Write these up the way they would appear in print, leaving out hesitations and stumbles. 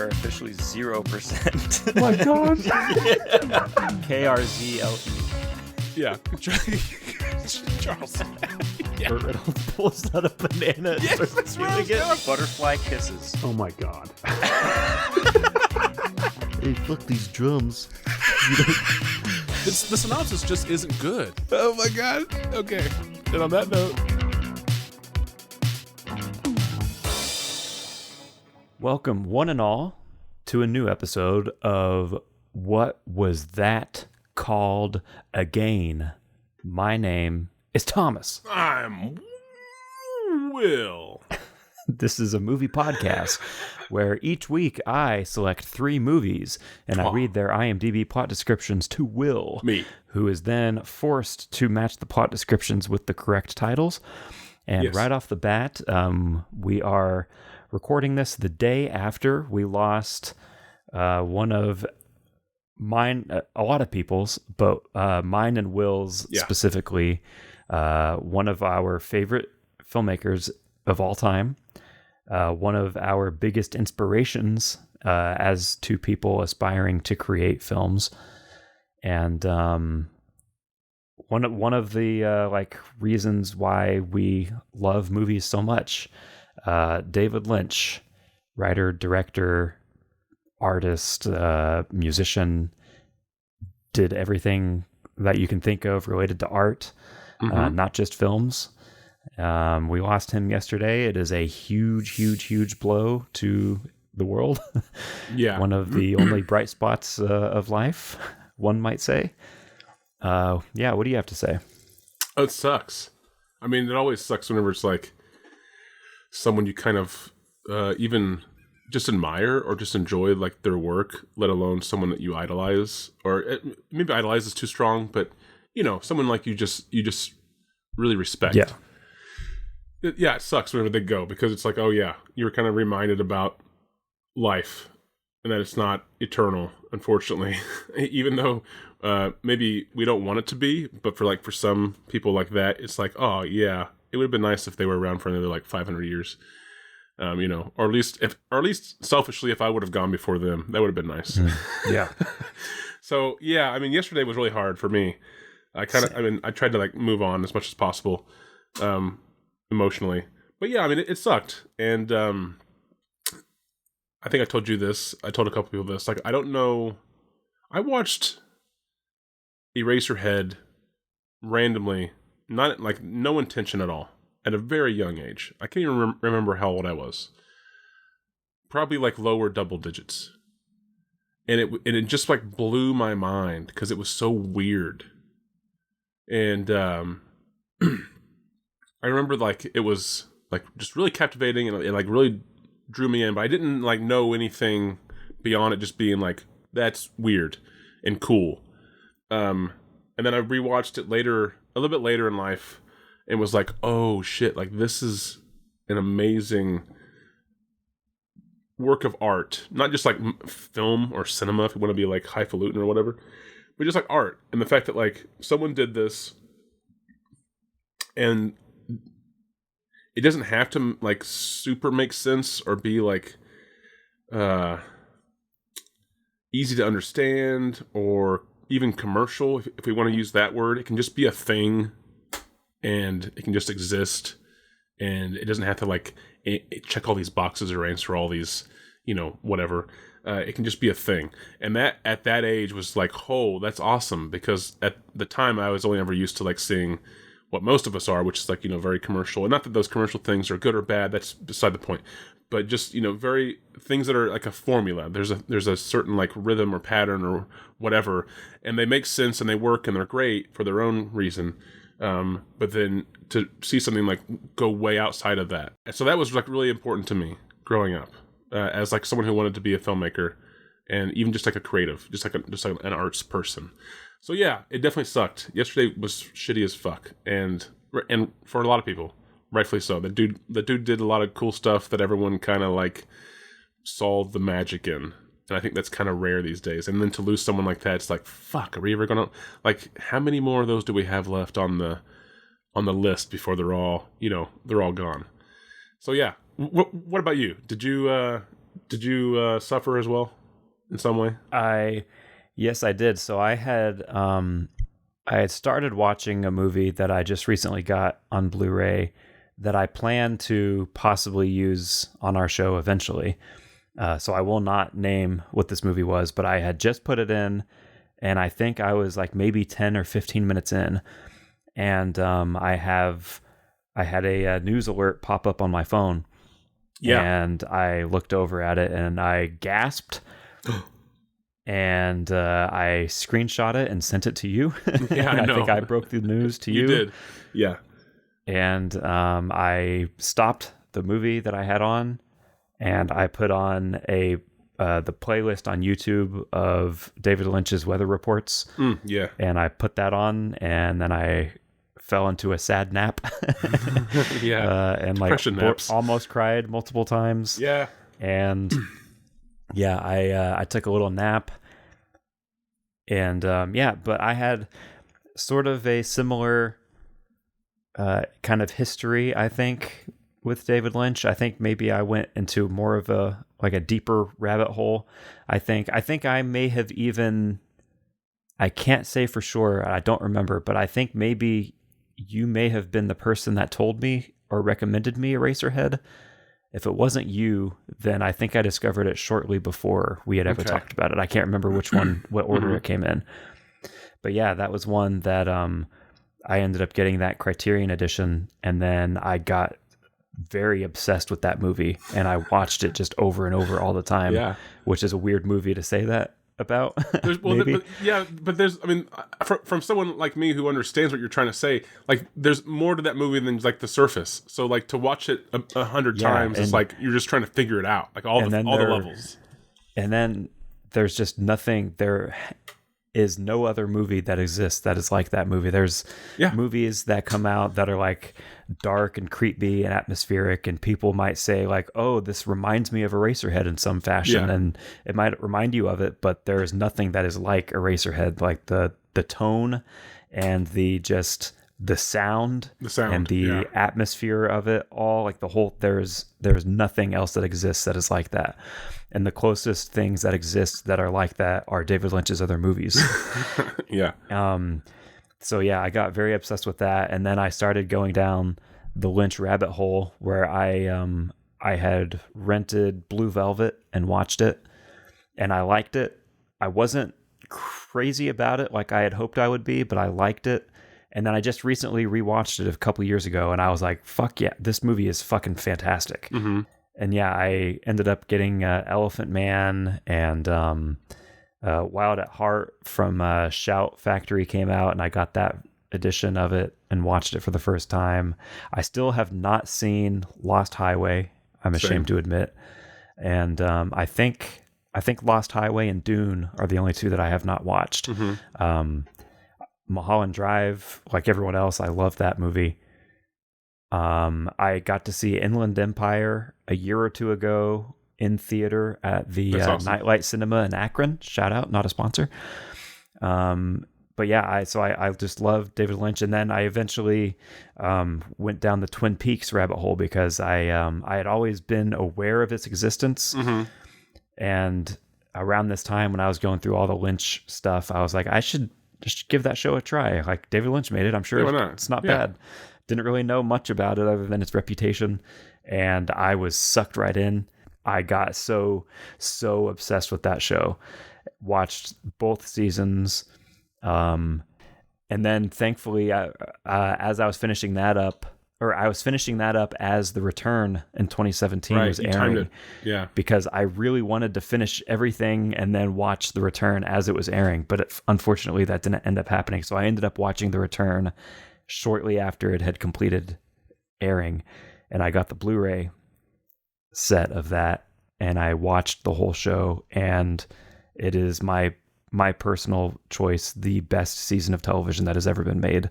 are officially 0%. Oh my God. KRZLE. Yeah. Charles. Yeah. Burt Reynolds pulls out a banana and Yes, starts that's where I was chewing it. going. Butterfly kisses. Oh my God. Hey, fuck these drums. The synopsis just isn't good. Oh my God. Okay. And on that note. Welcome, one and all, to a new episode of What Was That Called Again? My name is Thomas. I'm Will. This is a movie podcast where each week I select 3 movies and I read their IMDb plot descriptions to Will, Me. who is then forced to match the plot descriptions with the correct titles. And Yes. right off the bat, we are recording this the day after we lost one of mine, a lot of people's, but mine and Will's specifically, one of our favorite filmmakers of all time, one of our biggest inspirations as to people aspiring to create films, and one of the reasons why we love movies so much. David Lynch, writer, director, artist, musician, did everything that you can think of related to art, not just films. We lost him yesterday. It is a huge blow to the world. Yeah. One of the only bright spots of life, one might say. What do you have to say? Oh, it sucks. I mean, it always sucks whenever it's like someone you kind of even just admire or just enjoy like their work, let alone someone that you idolize, or maybe idolize is too strong, but you know, someone like you just really respect. Yeah. It sucks whenever they go, because it's like, oh yeah, you're kind of reminded about life and that it's not eternal, unfortunately. Even though maybe we don't want it to be, but for some people like that, it's like, oh yeah, it would have been nice if they were around for another like 500 years, or at least selfishly, if I would have gone before them, that would have been nice. Yeah. So yeah, I mean, yesterday was really hard for me. I tried to like move on as much as possible, emotionally, but yeah, I mean, it sucked. And I think I told you this. I told a couple people this. Like, I don't know. I watched Eraserhead randomly. Not like no intention at all. At a very young age. I can't even remember how old I was. Probably like lower double digits. And it just like blew my mind because it was so weird. And I remember like it was like just really captivating, and it like really drew me in, but I didn't like know anything beyond it just being like, that's weird and cool. And then I rewatched it later, a little bit later in life, and was like, oh shit, like this is an amazing work of art. Not just like film or cinema, if you want to be like highfalutin or whatever, but just like art. And the fact that like someone did this, and it doesn't have to like super make sense or be like easy to understand or even commercial, if we want to use that word. It can just be a thing, and it can just exist, and it doesn't have to like check all these boxes or answer all these, whatever. It can just be a thing. And that at that age was like, oh, that's awesome, because at the time I was only ever used to like seeing what most of us are, which is like, very commercial. And not that those commercial things are good or bad, that's beside the point. But just, very things that are like a formula. There's a certain like rhythm or pattern or whatever, and they make sense and they work and they're great for their own reason. But then to see something like go way outside of that. And so that was like really important to me growing up, as like someone who wanted to be a filmmaker, and even just like a creative, just like an arts person. So yeah, it definitely sucked. Yesterday was shitty as fuck, and for a lot of people, rightfully so. The dude did a lot of cool stuff that everyone kind of like saw the magic in, and I think that's kind of rare these days. And then to lose someone like that, it's like, fuck. Are we ever gonna, like, how many more of those do we have left on the list before they're all gone? So yeah, what about you? Did you Did you suffer as well in some way? Yes, I did. So I had started watching a movie that I just recently got on Blu-ray that I plan to possibly use on our show eventually. So I will not name what this movie was, but I had just put it in, and I think I was like maybe 10 or 15 minutes in, and I had a news alert pop up on my phone. Yeah. And I looked over at it and I gasped. And I screenshot it and sent it to you. Yeah, I know. I think I broke the news to you. You did. Yeah. And I stopped the movie that I had on, and I put on the playlist on YouTube of David Lynch's weather reports. Yeah. And I put that on, and then I fell into a sad nap. Yeah. And Depression naps. almost cried multiple times. Yeah. And yeah, I took a little nap. And but I had sort of a similar kind of history, I think, with David Lynch. I think maybe I went into more of a deeper rabbit hole. I think I may have even, I can't say for sure, I don't remember, but I think maybe you may have been the person that told me or recommended me Eraserhead. If it wasn't you, then I think I discovered it shortly before we had ever talked about it. I can't remember which one, what order it came in. But yeah, that was one that I ended up getting that Criterion edition, and then I got very obsessed with that movie, and I watched it just over and over all the time. Yeah. Which is a weird movie to say that about. But there's, I mean, from someone like me who understands what you're trying to say, like, there's more to that movie than like the surface. So like to watch it 100 times is like you're just trying to figure it out, like all the levels. And then there's just nothing. There is no other movie that exists that is like that movie. There's movies that come out that are like dark and creepy and atmospheric, and people might say like, oh, this reminds me of Eraserhead in some fashion, and it might remind you of it, but there is nothing that is like Eraserhead. Like the tone and the sound and the atmosphere of it all, like the whole, there's nothing else that exists that is like that. And the closest things that exist that are like that are David Lynch's other movies. So yeah, I got very obsessed with that, and then I started going down the Lynch rabbit hole where I had rented Blue Velvet and watched it, and I liked it. I wasn't crazy about it like I had hoped I would be, but I liked it. And then I just recently rewatched it a couple years ago, and I was like, fuck yeah, this movie is fucking fantastic. Mm-hmm. And yeah, I ended up getting Elephant Man, and Wild at Heart from Shout Factory came out, and I got that edition of it and watched it for the first time. I still have not seen Lost Highway, I'm ashamed to admit. And I think Lost Highway and Dune are the only two that I have not watched. Mm-hmm. Mulholland Drive, like everyone else, I love that movie. I got to see Inland Empire a year or two ago in theater at the awesome. Nightlight Cinema in Akron. Shout out, not a sponsor. But yeah, I just love David Lynch, and then I eventually went down the Twin Peaks rabbit hole because I had always been aware of its existence, and around this time when I was going through all the Lynch stuff, I was like, I should just give that show a try. Like, David Lynch made it, I'm sure it's not bad. Didn't really know much about it other than its reputation, and I was sucked right in. I got so obsessed with that show. Watched both seasons, and then thankfully, as I was finishing that up, as The Return in 2017 was airing. Because I really wanted to finish everything and then watch The Return as it was airing, but unfortunately that didn't end up happening. So I ended up watching The Return shortly after it had completed airing, and I got the Blu-ray set of that, and I watched the whole show, and it is my personal choice the best season of television that has ever been made.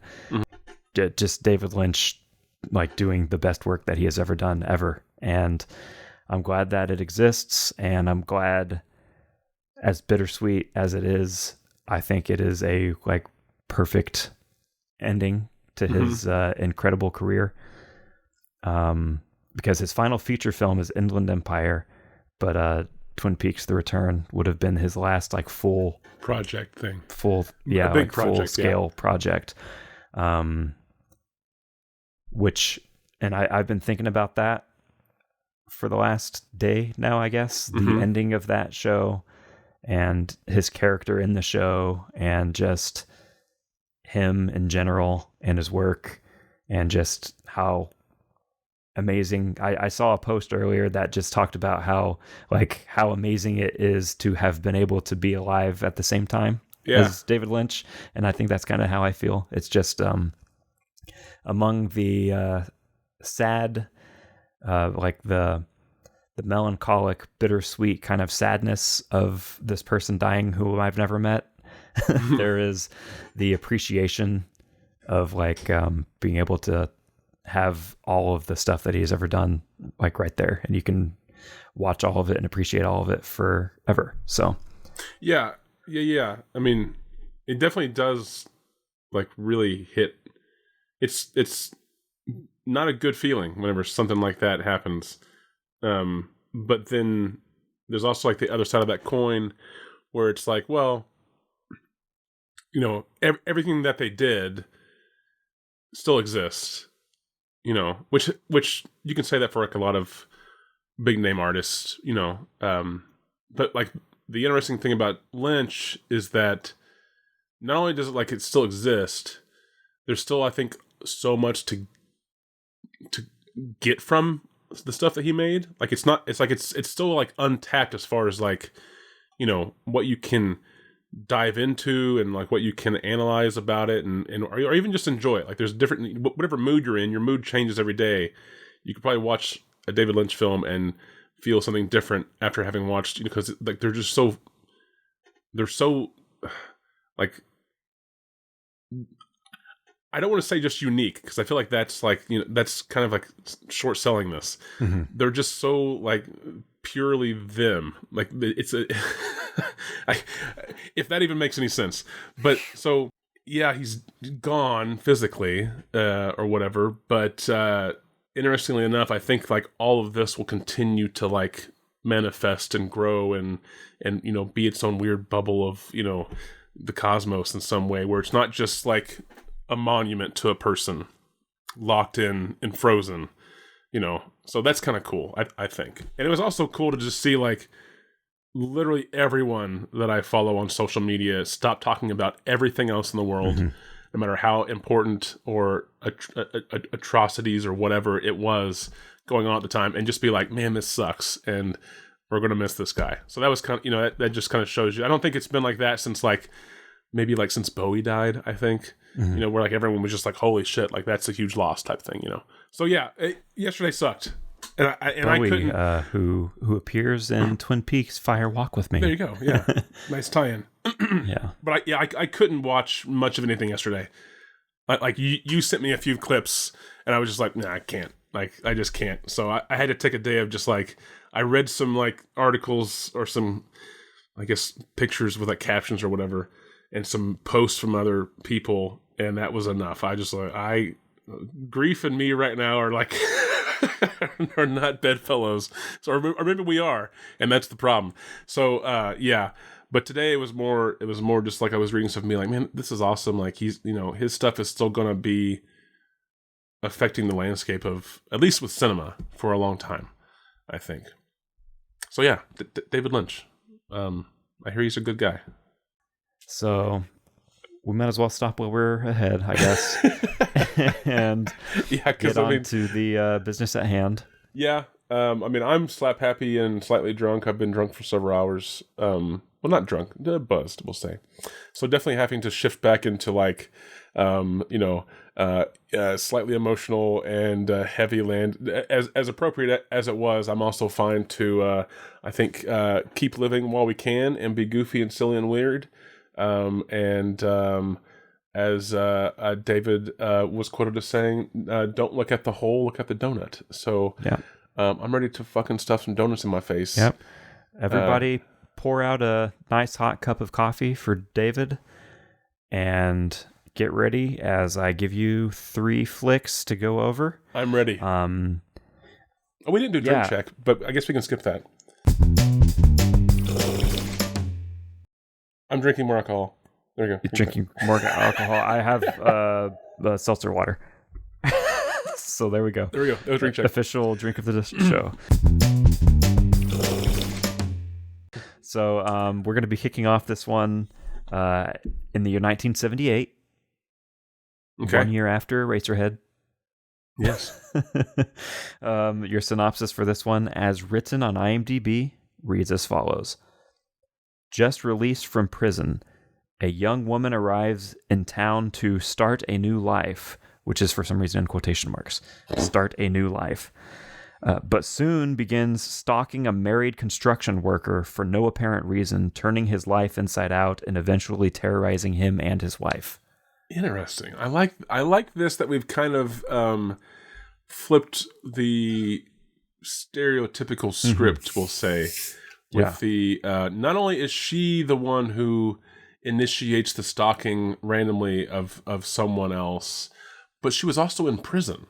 Just David Lynch, like, doing the best work that he has ever done ever, and I'm glad that it exists, and I'm glad, as bittersweet as it is, I think it is a like perfect ending to his incredible career. Because his final feature film is Inland Empire, but Twin Peaks: The Return would have been his last like full project thing. Yeah, big like project, full scale project. Which, and I've been thinking about that for the last day now, I guess. The ending of that show and his character in the show and just him in general and his work and just how amazing. I saw a post earlier that just talked about how amazing it is to have been able to be alive at the same time as David Lynch. And I think that's kind of how I feel. It's just among the sad, like the melancholic, bittersweet kind of sadness of this person dying who I've never met. There is the appreciation of like being able to have all of the stuff that he's ever done like right there, and you can watch all of it and appreciate all of it forever. So yeah. I mean, it definitely does like really hit. It's not a good feeling whenever something like that happens. But then there's also like the other side of that coin where it's like, well, you know, everything that they did still exists, you know, which you can say that for like a lot of big name artists, you know. But like the interesting thing about Lynch is that not only does it still exist, there's still, I think, so much to get from the stuff that he made. Like it's still like untapped as far as like, you know, what you can dive into and like what you can analyze about it and or even just enjoy it. Like there's different, whatever mood you're in, your mood changes every day. You could probably watch a David Lynch film and feel something different after having watched, you know, because like they're so like, I don't want to say just unique, because I feel like that's like, you know, that's kind of like short selling this. Mm-hmm. They're just so like purely them. Like it's a, if that even makes any sense. But so yeah, he's gone physically or whatever. But interestingly enough, I think like all of this will continue to like manifest and grow and you know, be its own weird bubble of, you know, the cosmos in some way, where it's not just like a monument to a person locked in and frozen, you know. So that's kind of cool, I think. And it was also cool to just see like literally everyone that I follow on social media stop talking about everything else in the world, no matter how important or atrocities or whatever it was going on at the time, and just be like, man, this sucks, and we're going to miss this guy. So that was kind of, you know, that just kind of shows you. I don't think it's been like that since like, maybe like since Bowie died, I think. You know, where like everyone was just like, holy shit, like that's a huge loss type thing, you know. So yeah, yesterday sucked. And Bowie, I couldn't... who appears in Twin Peaks Fire Walk with Me. There you go, yeah. Nice tie-in. Yeah. But I couldn't watch much of anything yesterday. Like you sent me a few clips, and I was just like, nah, I can't. Like, I just can't. So I had to take a day of just like, I read some like articles or some, I guess, pictures with like captions or whatever, and some posts from other people, and that was enough. I just like, grief and me right now are like are not bedfellows. So or maybe we are, and that's the problem. So yeah. But today it was more just like I was reading stuff and being like, man, this is awesome. Like he's, you know, his stuff is still gonna be affecting the landscape of, at least with cinema, for a long time, I think. So yeah, David Lynch. I hear he's a good guy. So we might as well stop while we're ahead, I guess, and get on to the business at hand. Yeah. I mean, I'm slap happy and slightly drunk. I've been drunk for several hours. Well, not drunk, buzzed, we'll say. So definitely having to shift back into like, you know, slightly emotional and heavy land, as appropriate as it was. I'm also fine to, I think, keep living while we can and be goofy and silly and weird. As David was quoted as saying, don't look at the hole, look at the donut. So yeah. I'm ready to fucking stuff some donuts in my face. Yep. Everybody pour out a nice hot cup of coffee for David and get ready as I give you 3 flicks to go over. I'm ready. We didn't do drink check, but I guess we can skip that. I'm drinking more alcohol. There you go. You're drinking more alcohol. I have seltzer water. So there we go. There we go. That was drink check. Official drink of the show. So we're going to be kicking off this one in the year 1978. Okay. 1 year after Eraserhead. Yes. Your synopsis for this one, as written on IMDb, reads as follows. Just released from prison, a young woman arrives in town to start a new life, which is for some reason in quotation marks. Start a new life. But soon begins stalking a married construction worker for no apparent reason, turning his life inside out and eventually terrorizing him and his wife. Interesting. I like this, that we've kind of flipped the stereotypical script, we'll say, with the not only is she the one who initiates the stalking randomly of someone else, but she was also in prison.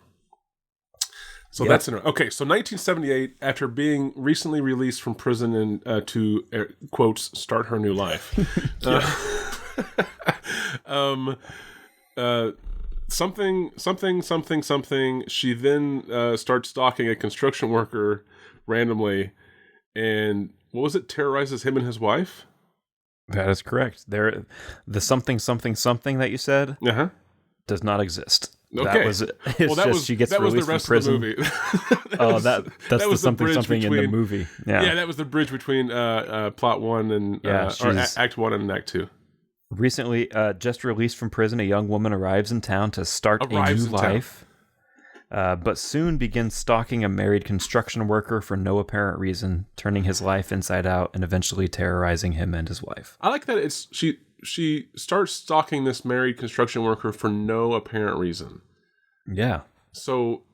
So that's interesting. Okay, so 1978, after being recently released from prison and to quotes start her new life. Something. She then starts stalking a construction worker randomly, and what was it? Terrorizes him and his wife. That is correct. The something that you said does not exist. Okay. That was she gets released from prison. That was the rest of the movie. That's the something in the movie. Yeah, that was the bridge between plot one and or act one and act two. Recently, just released from prison, a young woman arrives in town to start a new life, but soon begins stalking a married construction worker for no apparent reason, turning his life inside out and eventually terrorizing him and his wife. I like that she starts stalking this married construction worker for no apparent reason. Yeah. So,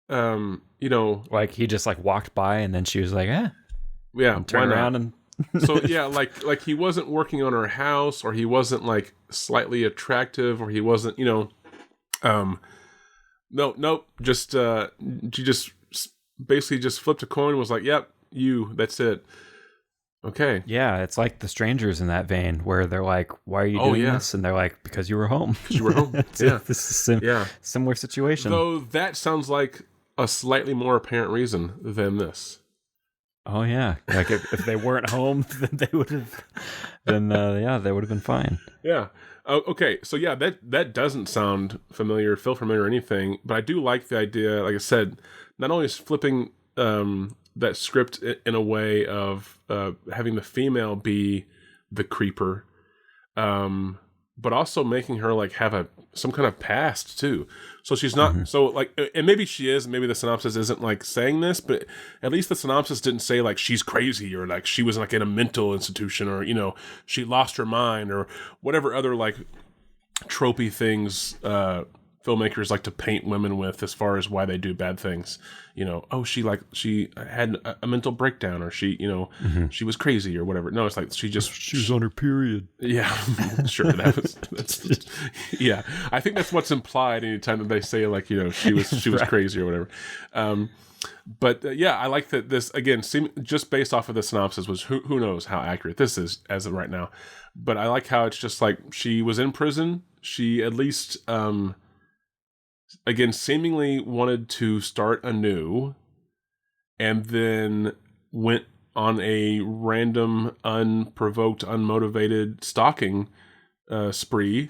like he just like walked by and then she was like, turn around and. So yeah, like he wasn't working on her house, or he wasn't like slightly attractive, or he wasn't, nope. Just she just basically just flipped a coin and was like, "Yep, that's it." Okay. Yeah, it's like The Strangers in that vein, where they're like, "Why are you doing this?" And they're like, "Because you were home." Because you were home. This is similar situation. Though that sounds like a slightly more apparent reason than this. Oh yeah, like if they weren't home, then they would have. Then they would have been fine. Yeah. Okay. So yeah, that doesn't sound familiar, feel familiar or anything, but I do like the idea. Like I said, not only is flipping that script in a way of having the female be the creeper, but also making her like have some kind of past too. So she's not so like, and maybe she is. Maybe the synopsis isn't like saying this, but at least the synopsis didn't say like she's crazy or like she was like in a mental institution or she lost her mind or whatever other like tropey things filmmakers like to paint women with as far as why they do bad things. She had a mental breakdown, or she was crazy or whatever. No, it's like she was on her period. Yeah, sure. That's yeah. I think that's what's implied anytime that they say like she was crazy or whatever. But I like that this again just based off of the synopsis was who knows how accurate this is as of right now. But I like how it's just like she was in prison. She at least again seemingly wanted to start anew, and then went on a random, unprovoked, unmotivated stalking spree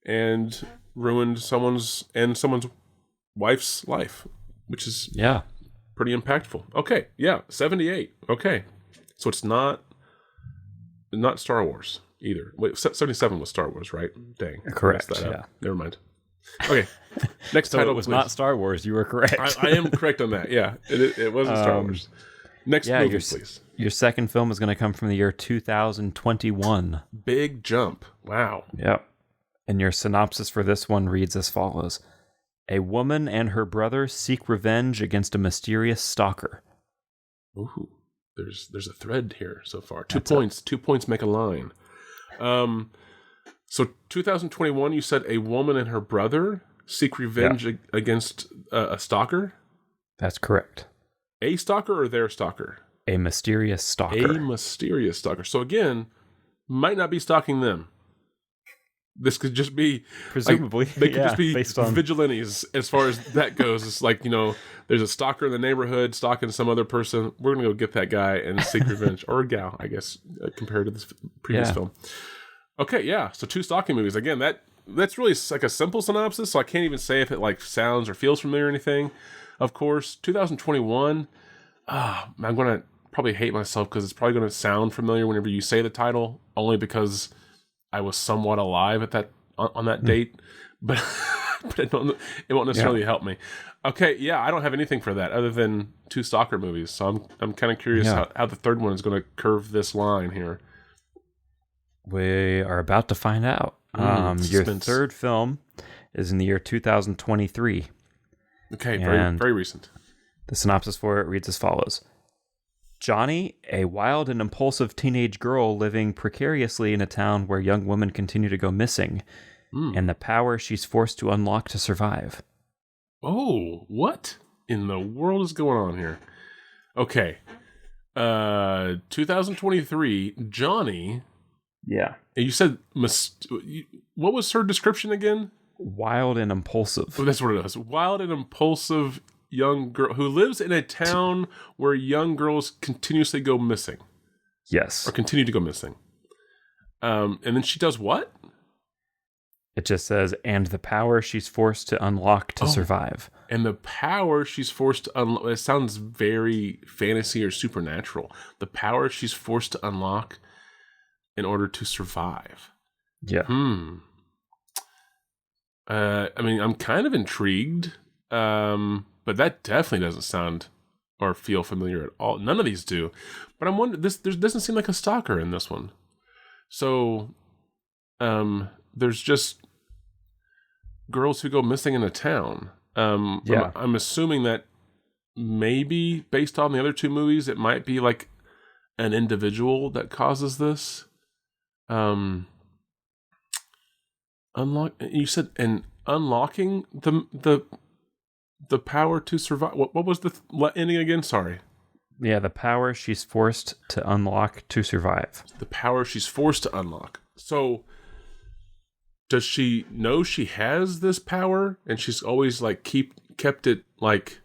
and ruined someone's wife's life, which is pretty impactful. Okay, 78. Okay, so it's not Star Wars either. Wait, 77 was Star Wars, right? Dang, correct. Never mind. Okay, next so title. It was please. Not Star Wars. You were correct. I am correct on that. Yeah, it wasn't Star Wars. Next movie, please. Your second film is going to come from the year 2021. Big jump. Wow. Yep. And your synopsis for this one reads as follows. A woman and her brother seek revenge against a mysterious stalker. Ooh, there's a thread here so far. 2 points. 2 points make a line. So 2021, you said a woman and her brother seek revenge against a stalker? That's correct. A stalker or their stalker? A mysterious stalker. A mysterious stalker. So again, might not be stalking them. This could just be Presumably. they could just be based on vigilantes as far as that goes. It's like, there's a stalker in the neighborhood stalking some other person. We're going to go get that guy and seek revenge. Or a gal, I guess, compared to this previous film. Okay, yeah. So 2 stalking movies. Again, that's really like a simple synopsis, so I can't even say if it like sounds or feels familiar or anything. Of course, 2021. I'm going to probably hate myself because it's probably going to sound familiar whenever you say the title, only because I was somewhat alive at that on that date, but it won't necessarily help me. Okay, yeah, I don't have anything for that other than 2 stalker movies, so I'm kind of curious how the third one is going to curve this line here. We are about to find out. Your third film is in the year 2023. Okay, very recent. The synopsis for it reads as follows. Johnny, a wild and impulsive teenage girl living precariously in a town where young women continue to go missing, and the power she's forced to unlock to survive. Oh, what in the world is going on here? Okay. 2023, Johnny. Yeah. You said, what was her description again? Wild and impulsive. Oh, that's what it is. Wild and impulsive young girl who lives in a town where young girls continuously go missing. Yes. Or continue to go missing. And then she does what? It just says, and the power she's forced to unlock to survive. And the power she's forced to unlock. It sounds very fantasy or supernatural. The power she's forced to unlock in order to survive. Yeah. I mean, I'm kind of intrigued. But that definitely doesn't sound or feel familiar at all. None of these do. But I'm wondering, there doesn't seem like a stalker in this one. So, there's just girls who go missing in a town. I'm assuming that maybe based on the other 2 movies, it might be like an individual that causes this. You said, and unlocking the power to survive. What was the ending again? Sorry. Yeah, the power she's forced to unlock to survive. The power she's forced to unlock. So, does she know she has this power, and she's always like kept it like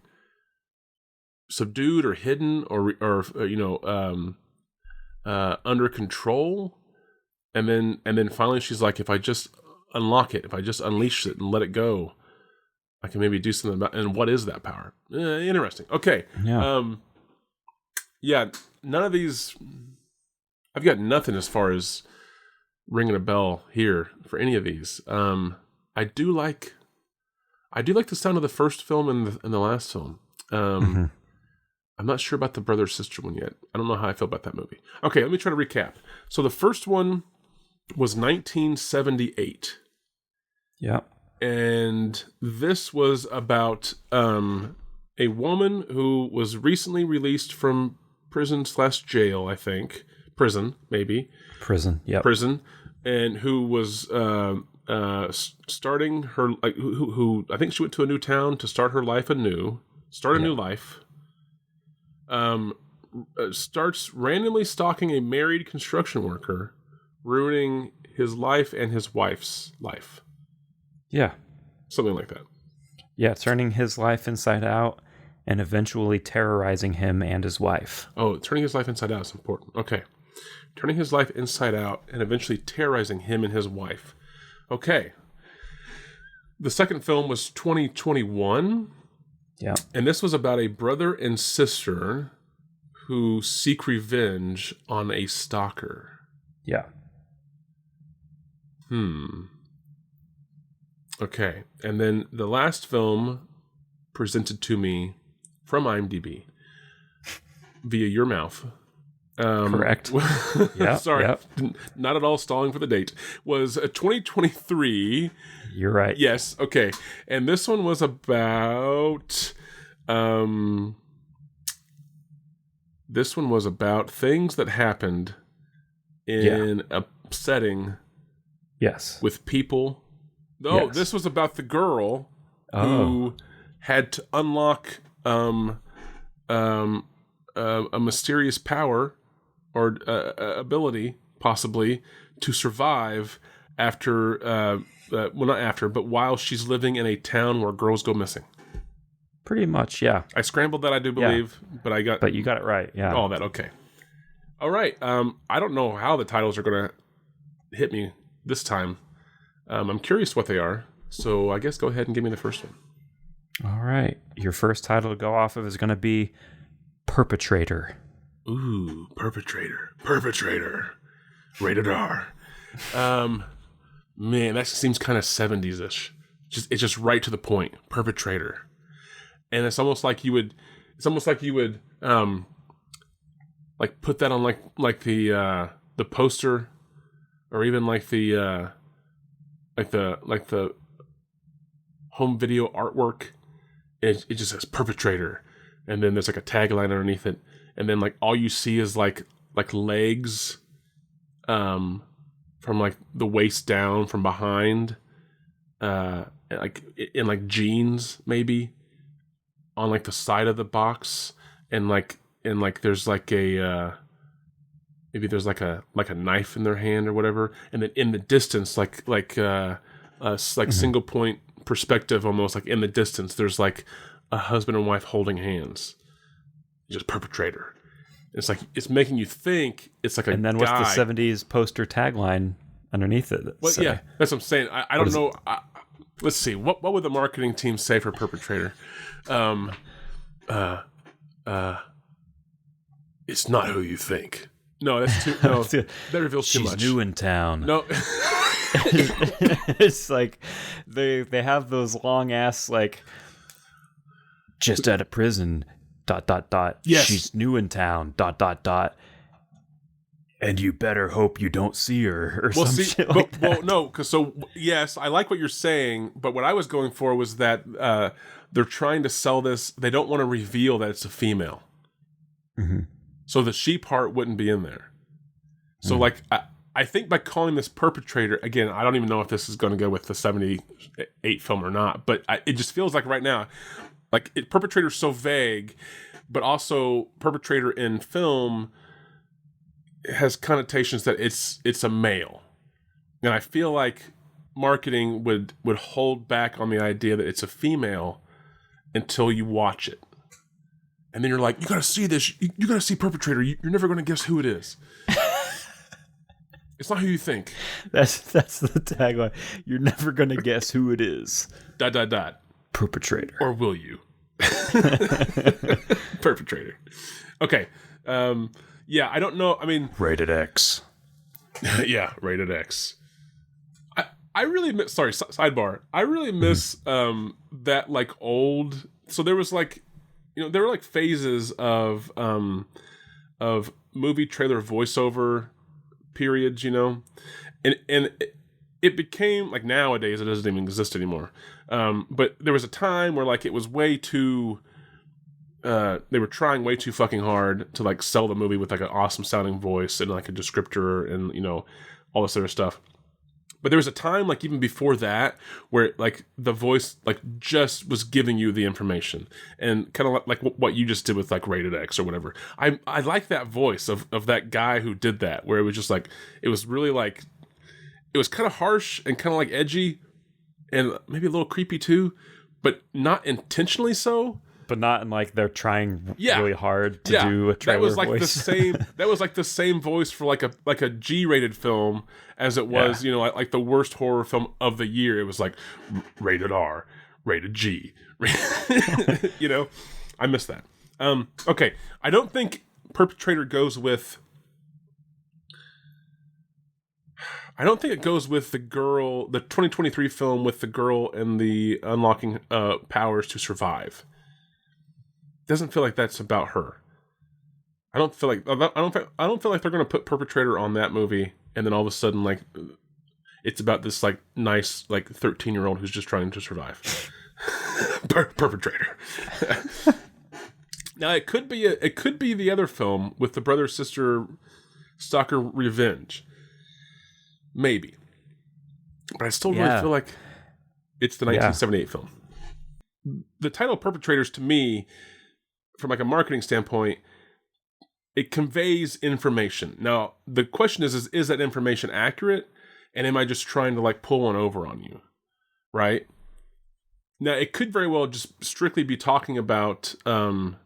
subdued or hidden or under control, and then finally she's like, if I just unlock it, if I just unleash it and let it go, I can maybe do something about it. And what is that power? Interesting. Okay. Yeah. None of these. I've got nothing as far as ringing a bell here for any of these. I do like the sound of the first film and the last film. I'm not sure about the brother sister one yet. I don't know how I feel about that movie. Okay, let me try to recap. So the first one was 1978. Yeah. And this was about a woman who was recently released from prison/jail, I think. Prison, maybe. Prison, yeah. Prison, and who was starting her, like, who I think she went to a new town to start her life anew. New life. Starts randomly stalking a married construction worker, ruining his life and his wife's life. Yeah. Something like that. Yeah, turning his life inside out and eventually terrorizing him and his wife. Oh, turning his life inside out is important. Okay. Turning his life inside out and eventually terrorizing him and his wife. Okay. The second film was 2021. Yeah. And this was about a brother and sister who seek revenge on a stalker. Yeah. Okay. And then the last film presented to me from IMDb via your mouth. Correct. Yeah. Sorry. Yep. Not at all stalling for the date. Was 2023. You're right. Yes. Okay. And this one was about things that happened in a setting. Yes. With people. No, this was about the girl who had to unlock a mysterious power or ability, possibly, to survive after, well, not after, but while she's living in a town where girls go missing. Pretty much, yeah. I scrambled that, I do believe, but you got it right, yeah. All that, okay. All right. I don't know how the titles are going to hit me this time. I'm curious what they are, so I guess go ahead and give me the first one. All right. Your first title to go off of is going to be Perpetrator. Ooh, Perpetrator. Rated R. Man, that seems kind of 70s-ish. It's just right to the point. Perpetrator. And it's almost like you would like put that on like the poster, or even like the home video artwork. It just says Perpetrator, and then there's like a tagline underneath it, and then like all you see is like legs from like the waist down from behind, like in like jeans maybe on like the side of the box, and there's like a maybe there's like a knife in their hand or whatever, and then in the distance like single point perspective, almost like in the distance there's like a husband and wife holding hands. Just Perpetrator. It's like it's making you think it's like a and then guy. What's the 70s poster tagline underneath it? Well, yeah, that's what I'm saying. I don't know. Let's see. What would the marketing team say for Perpetrator? It's not who you think. No, that's too. No, that reveals too much. She's new in town. No. It's like they have those long ass like just out of prison ... Yes. She's new in town ... and you better hope you don't see her or some shit like that. Well, no, because yes, I like what you're saying, but what I was going for was that they're trying to sell this. They don't want to reveal that it's a female, so the she part wouldn't be in there. So like. I think by calling this Perpetrator, again, I don't even know if this is going to go with the 78 film or not, but it just feels like right now, like Perpetrator is so vague, but also Perpetrator in film has connotations that it's a male. And I feel like marketing would hold back on the idea that it's a female until you watch it. And then you're like, you got to see this. You got to see Perpetrator. You're never going to guess who it is. It's not who you think. That's the tagline. You're never gonna guess who it is. ... Perpetrator. Or will you? Perpetrator. Okay. Yeah, I don't know. I mean, Rated X. Yeah, Rated X. I really miss. Sorry, sidebar. I really miss that like old. So there was like, there were like phases of movie trailer voiceover periods, and it became like, nowadays it doesn't even exist anymore, but there was a time where like it was way too they were trying way too fucking hard to like sell the movie with like an awesome sounding voice and like a descriptor and all this other stuff. But there was a time, like even before that, where like the voice like just was giving you the information, and kind of like what you just did with like Rated X or whatever. I like that voice of that guy who did that, where it was just like, it was really like, it was kind of harsh and kind of like edgy, and maybe a little creepy too, but not intentionally so. But not in like they're trying really hard to do a trailer that was like voice. That was like the same voice for like a G-rated film as it was, like the worst horror film of the year. It was like Rated R, Rated G. I miss that. Okay, I don't think Perpetrator goes with. I don't think it goes with the girl, the 2023 film with the girl and the unlocking powers to survive. Doesn't feel like that's about her. I don't feel like they're going to put Perpetrator on that movie, and then all of a sudden like it's about this like nice like 13-year-old who's just trying to survive. Perpetrator. Now it could be the other film with the brother sister stalker revenge. Maybe. But I still really feel like it's the 1978 film. The title Perpetrators, to me, from like a marketing standpoint, it conveys information. Now, the question is that information accurate? And am I just trying to like pull one over on you? Right? Now, it could very well just strictly be talking about, a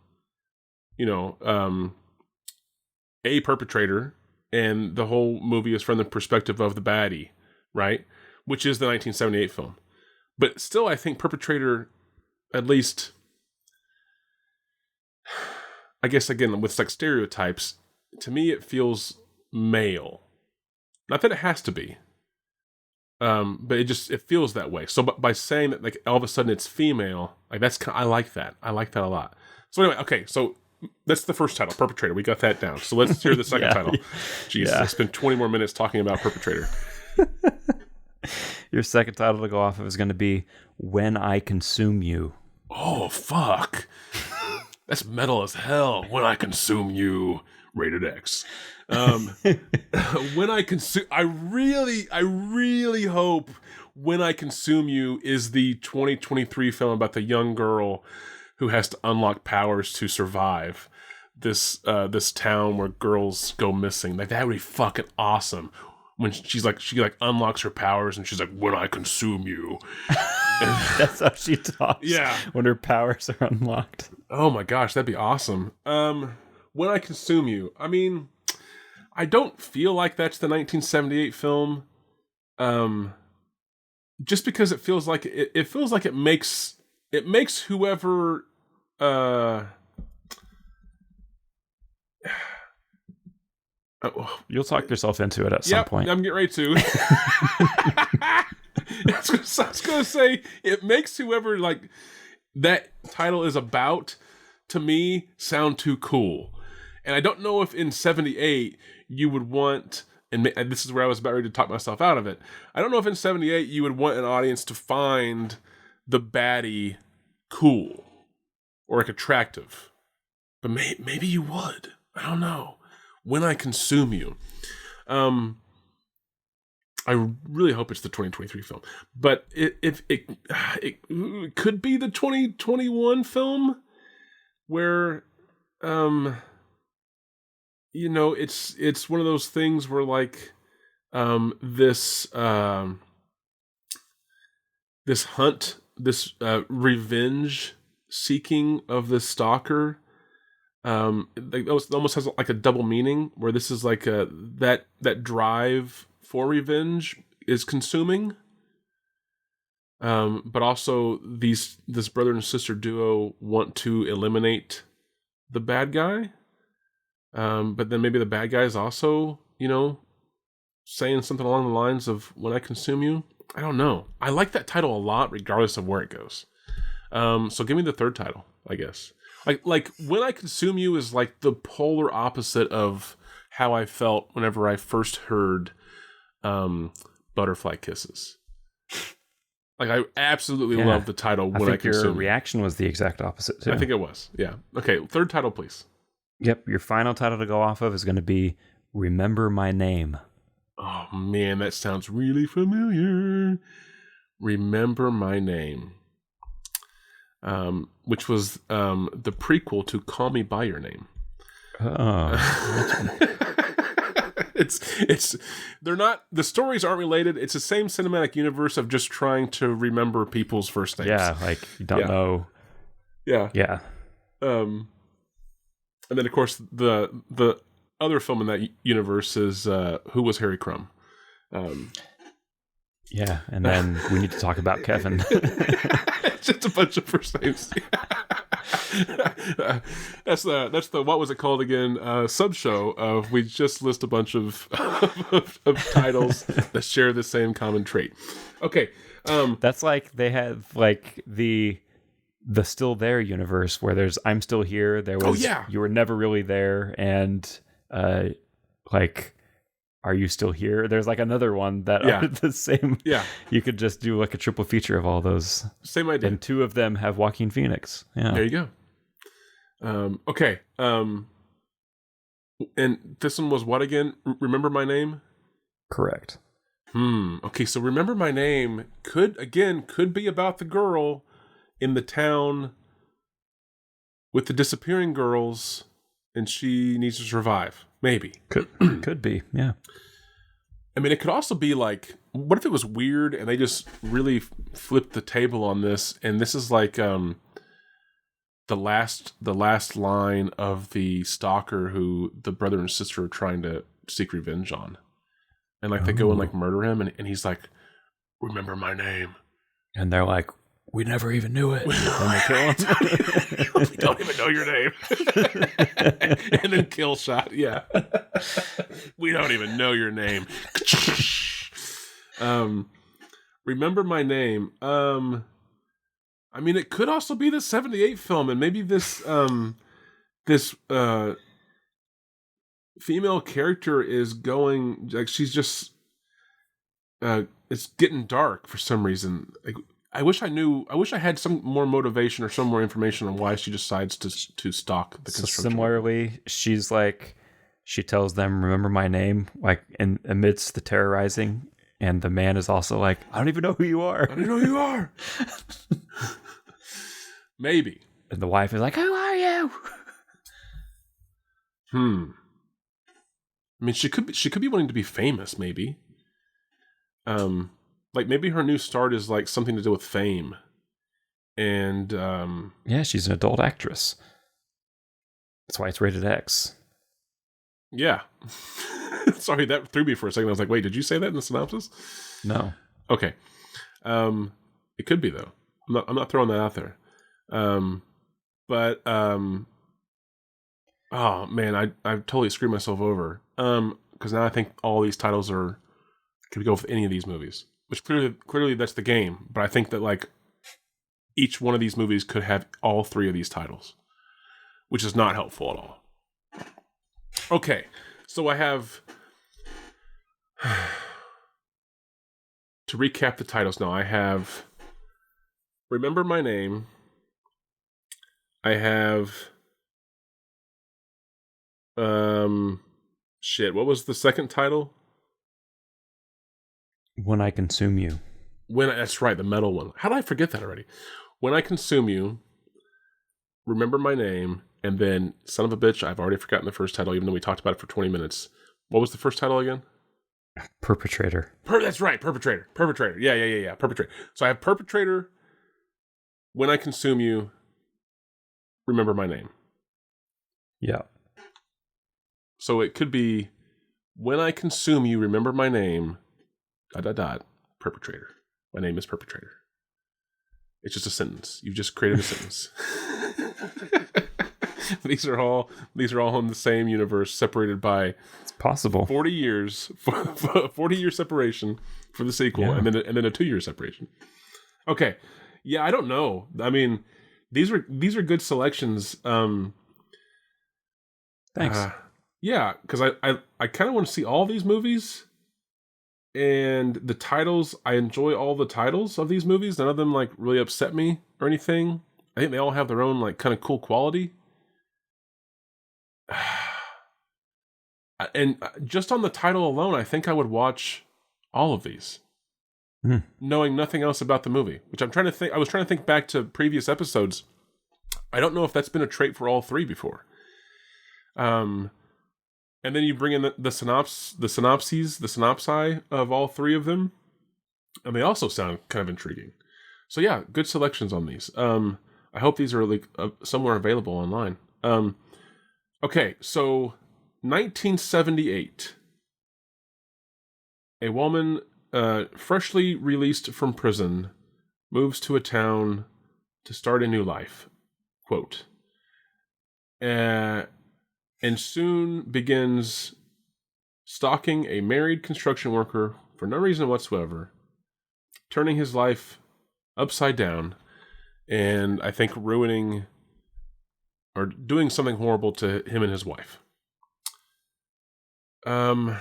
perpetrator, and the whole movie is from the perspective of the baddie, right? Which is the 1978 film. But still, I think Perpetrator, at least, I guess, again, with like stereotypes, to me, it feels male. Not that it has to be. But it feels that way. So by saying that, like, all of a sudden it's female, like, I like that. I like that a lot. So anyway, okay, so that's the first title, Perpetrator. We got that down. So let's hear the second title. Jesus, I spent 20 more minutes talking about Perpetrator. Your second title to go off of is going to be When I Consume You. Oh, fuck. That's metal as hell. When I Consume You. Rated X. When I Consume... I really hope When I Consume You is the 2023 film about the young girl who has to unlock powers to survive this town where girls go missing. Like, that would be fucking awesome. When she unlocks her powers and she's like, when I consume you. That's how she talks. Yeah. When her powers are unlocked. Oh my gosh, that'd be awesome. When I Consume You. I mean, I don't feel like that's the 1978 film. Just because it feels like it makes whoever You'll talk yourself into it at some point. I'm getting ready to. I was going to say, it makes whoever like that title is about, to me, sound too cool. And I don't know if in 78 you would want, and this is where I was about ready to talk myself out of it. I don't know if in 78 you would want an audience to find the baddie cool or like attractive. But maybe you would. I don't know. When I Consume You. I really hope it's the 2023 film. But it could be the 2021 film where it's one of those things where like this hunt, this revenge seeking of the stalker, it almost has like a double meaning, where this is like that drive for revenge is consuming, but also this brother and sister duo want to eliminate the bad guy, but then maybe the bad guy is also saying something along the lines of when I consume you. I don't know. I like that title a lot, regardless of where it goes. So give me the third title, I guess. Like When I Consume You is like the polar opposite of how I felt whenever I first heard Butterfly Kisses. Like, I absolutely love the title When I Consume You. Your reaction was the exact opposite too. I think it was. Yeah. Okay, third title, please. Yep, your final title to go off of is going to be Remember My Name. Oh man, that sounds really familiar. Remember My Name. Which was the prequel to Call Me By Your Name. Oh. They're not, the stories aren't related. It's the same cinematic universe of just trying to remember people's first names. Yeah, like you don't know. Yeah. Yeah. And then of course the other film in that universe is Who Was Harry Crumb? Yeah, and then we need to talk about Kevin. Just a bunch of first names. That's the what was it called again? Sub show of we just list a bunch of titles that share the same common trait. Okay, that's like they have like the Still There universe where there's I'm Still Here. There was You Were Never Really There, and like Are You Still Here? There's like another one that are the same. Yeah. You could just do like a triple feature of all those. Same idea. And two of them have Joaquin Phoenix. Yeah. There you go. Okay. And this one was what again? Remember My Name? Correct. Okay, so Remember My Name could be about the girl in the town with the disappearing girls and she needs to survive. Maybe. Could be, yeah. I mean, it could also be like, what if it was weird and they just really flipped the table on this, and this is like the last line of the stalker who the brother and sister are trying to seek revenge on, and like they go and like murder him, and he's like, "Remember my name," and they're like, "We never even knew it," and they kill him. We don't even know your name, and then kill shot. Yeah, we don't even know your name. Remember my name. I mean, it could also be the '78 film, and maybe this female character is going like she's just it's getting dark for some reason. Like, I wish I had some more motivation or some more information on why she decides to stalk the construction. Similarly, she's like, she tells them, "Remember my name," like amidst the terrorizing, and the man is also like, "I don't even know who you are. I don't know who you are." Maybe. And the wife is like, "Who are you?" I mean, she could be wanting to be famous, maybe. Like maybe her new start is like something to do with fame. And yeah, she's an adult actress. That's why it's rated X. Yeah. Sorry, that threw me for a second. I was like, wait, did you say that in the synopsis? No. Okay. It could be though. I'm not throwing that out there. But oh man, I totally screwed myself over. Because now I think all these titles could go with any of these movies, which clearly that's the game. But I think that like each one of these movies could have all three of these titles, which is not helpful at all. Okay, so I have to recap the titles now. I have Remember My Name. I have what was the second title? When I Consume You. That's right, the metal one. How did I forget that already? When I Consume You, Remember My Name, and then son of a bitch, I've already forgotten the first title, even though we talked about it for 20 minutes. What was the first title again? Perpetrator. That's right, Perpetrator. Yeah. Perpetrator. So I have Perpetrator, When I Consume You, Remember My Name. Yeah. So it could be When I Consume You, Remember My Name, ... Perpetrator. My name is Perpetrator. It's just a sentence. You've just created a sentence. These are all in the same universe, separated by it's possible 40 years, 40-year separation for the sequel, yeah. and then a 2-year separation. Okay, yeah, I don't know. I mean, these are good selections. Thanks. Yeah, because I kind of want to see all these movies, and the titles. I enjoy all the titles of these movies. None of them like really upset me or anything. I think they all have their own like kind of cool quality. And just on the title alone, I think I would watch all of these, knowing nothing else about the movie. Which I'm trying to think. I was trying to think back to previous episodes. I don't know if that's been a trait for all three before. And then you bring in the synopsi of all three of them, and they also sound kind of intriguing. So yeah, good selections on these. I hope these are like somewhere available online. Okay, so 1978. A woman freshly released from prison moves to a town to start a new life. Quote. And soon begins stalking a married construction worker for no reason whatsoever, turning his life upside down, and I think ruining or doing something horrible to him and his wife. I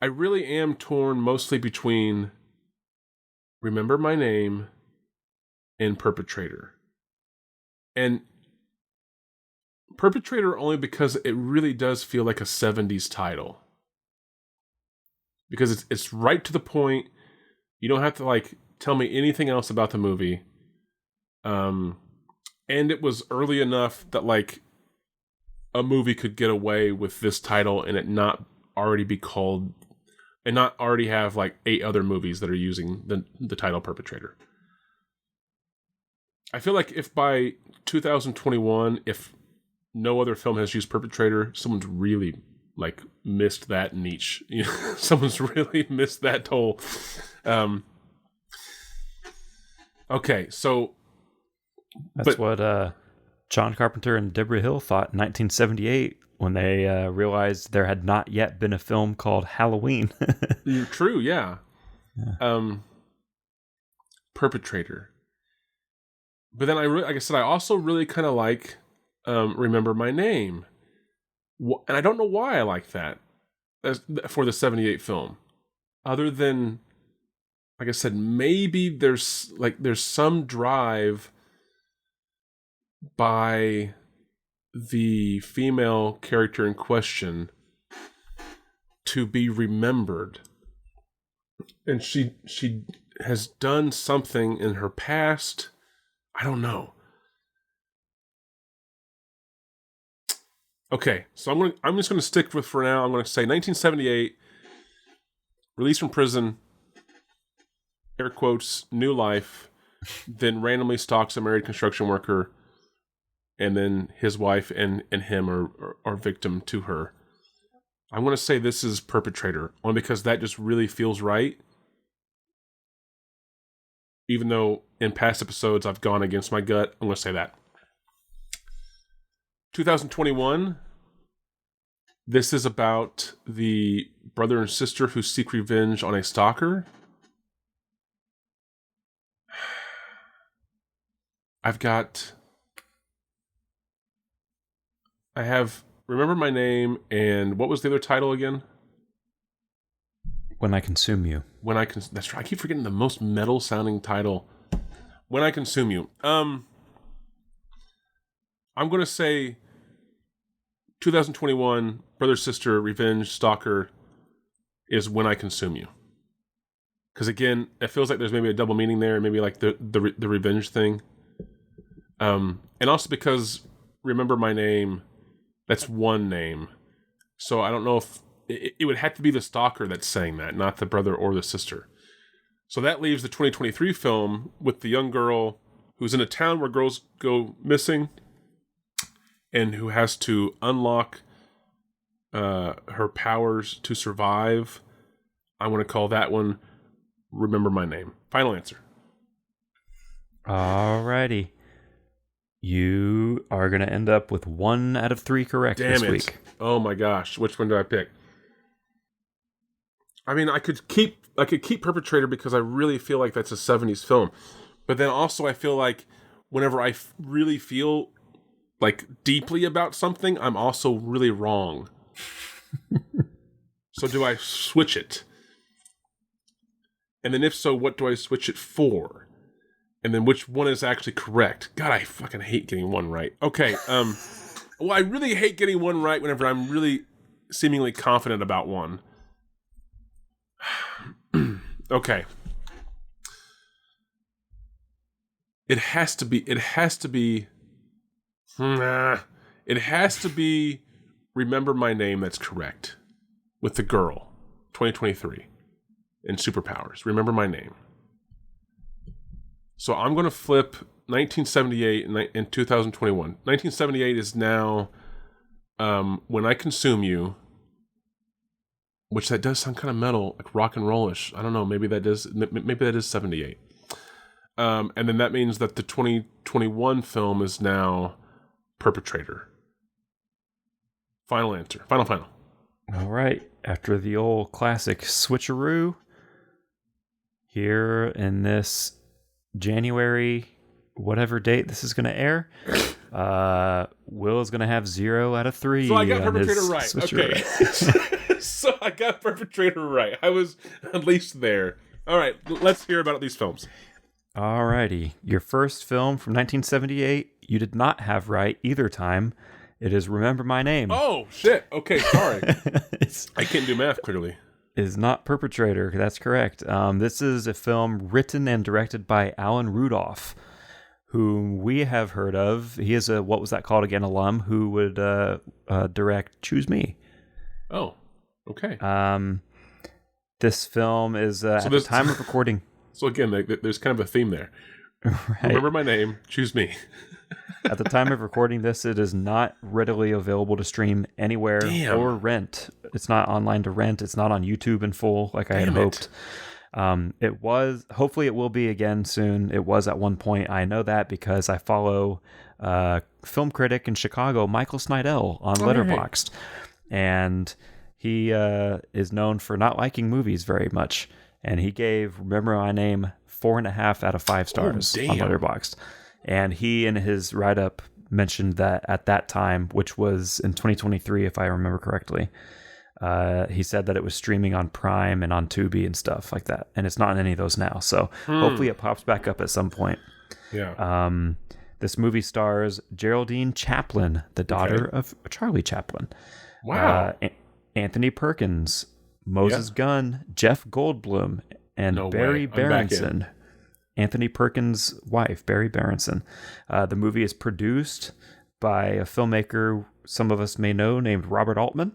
really am torn mostly between Remember My Name and Perpetrator. And Perpetrator only because it really does feel like a 70s title. Because it's right to the point. You don't have to like tell me anything else about the movie. And And it was early enough that like a movie could get away with this title and it not already be called, and not already have like 8 other movies that are using the title Perpetrator. I feel like if by 2021, if no other film has used Perpetrator, someone's really like missed that niche. You know, someone's really missed that toll. Okay, so that's what John Carpenter and Deborah Hill thought in 1978 when they realized there had not yet been a film called Halloween. True, yeah. Perpetrator. But then like I said, I also really kind of like Remember My Name. And I don't know why I like that for the 78 film. Other than, like I said, maybe there's some drive by the female character in question to be remembered. And she has done something in her past. I don't know. Okay, so I'm just going to stick with, for now, I'm going to say 1978, released from prison, air quotes, new life, then randomly stalks a married construction worker, and then his wife and him are victim to her. I'm going to say this is Perpetrator, only because that just really feels right. Even though in past episodes I've gone against my gut, I'm going to say that. 2021, this is about the brother and sister who seek revenge on a stalker. I have Remember My Name, and what was the other title again? When I Consume You. That's right. I keep forgetting the most metal sounding title. When I Consume You. I'm going to say 2021 brother sister revenge stalker is When I Consume You. Because again, it feels like there's maybe a double meaning there, maybe like the revenge thing. And also because Remember My Name, that's one name. So I don't know if it would have to be the stalker that's saying that, not the brother or the sister. So that leaves the 2023 film with the young girl who's in a town where girls go missing and who has to unlock her powers to survive. I want to call that one Remember My Name. Final answer. Alrighty. You are going to end up with 1 out of 3 correct this week. Oh my gosh. Which one do I pick? I mean, I could keep Perpetrator because I really feel like that's a 70s film. But then also I feel like whenever I really feel like deeply about something, I'm also really wrong. So do I switch it? And then if so, what do I switch it for? And then which one is actually correct? God, I fucking hate getting one right. Okay, well, I really hate getting one right whenever I'm really seemingly confident about one. Okay. It has to be Remember My Name that's correct. With the girl. 2023. And superpowers. Remember My Name. So I'm going to flip 1978 and 2021. 1978 is now When I Consume You, which that does sound kind of metal, like rock and rollish. I don't know. Maybe that is 78. And then that means that the 2021 film is now Perpetrator. Final answer. Final. All right. After the old classic switcheroo, here in this January, whatever date this is going to air, Will is going to have 0 out of 3. So I got Perpetrator right. Okay. So I got Perpetrator right. I was at least there. All right, let's hear about these films. All righty. Your first film from 1978, you did not have right either time. It is Remember My Name. Oh, shit. Okay, sorry. I can't do math, clearly. Is not Perpetrator. That's correct. This is a film written and directed by Alan Rudolph, whom we have heard of. He is a, what was that called again, alum who would direct Choose Me. Oh, okay. This film is at the time of recording. So again, there's kind of a theme there. Right. Remember my name, choose me. At the time of recording this, it is not readily available to stream anywhere or rent. It's not online to rent. It's not on YouTube in full like I had hoped. It was, hopefully it will be again soon. It was at one point. I know that because I follow film critic in Chicago, Michael Snydell, on Letterboxd. And he is known for not liking movies very much. And he gave Remember My Name 4.5 out of 5 stars on Letterboxd. And he, in his write-up, mentioned that at that time, which was in 2023, if I remember correctly, he said that it was streaming on Prime and on Tubi and stuff like that. And it's not in any of those now. So hopefully it pops back up at some point. Yeah. This movie stars Geraldine Chaplin, the daughter of Charlie Chaplin. Wow. Anthony Perkins, Moses Gunn, Jeff Goldblum, and Barry Berenson. Anthony Perkins' wife, Barry Berenson. The movie is produced by a filmmaker some of us may know named Robert Altman.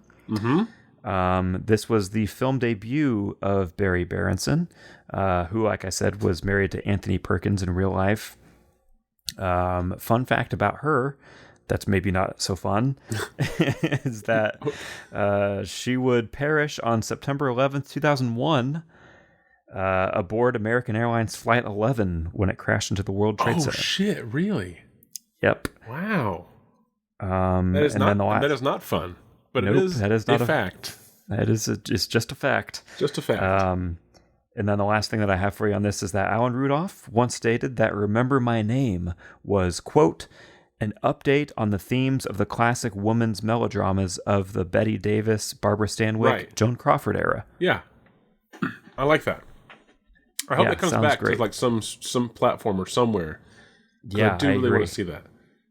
This was the film debut of Barry Berenson, who, like I said, was married to Anthony Perkins in real life. Fun fact about her, that's maybe not so fun, is that she would perish on September 11th, 2001, aboard American Airlines Flight 11 when it crashed into the World Trade Center. Oh, shit, really? Yep. Wow. That is not fun, but nope, it is that is not a fact. That is it's just a fact. Just a fact. And then the last thing that I have for you on this is that Alan Rudolph once stated that Remember My Name was, quote, an update on the themes of the classic women's melodramas of the Bette Davis, Barbara Stanwyck, Joan Crawford era. Yeah. I like that. I hope it comes back to like some platform or somewhere. Yeah, I do really want to see that.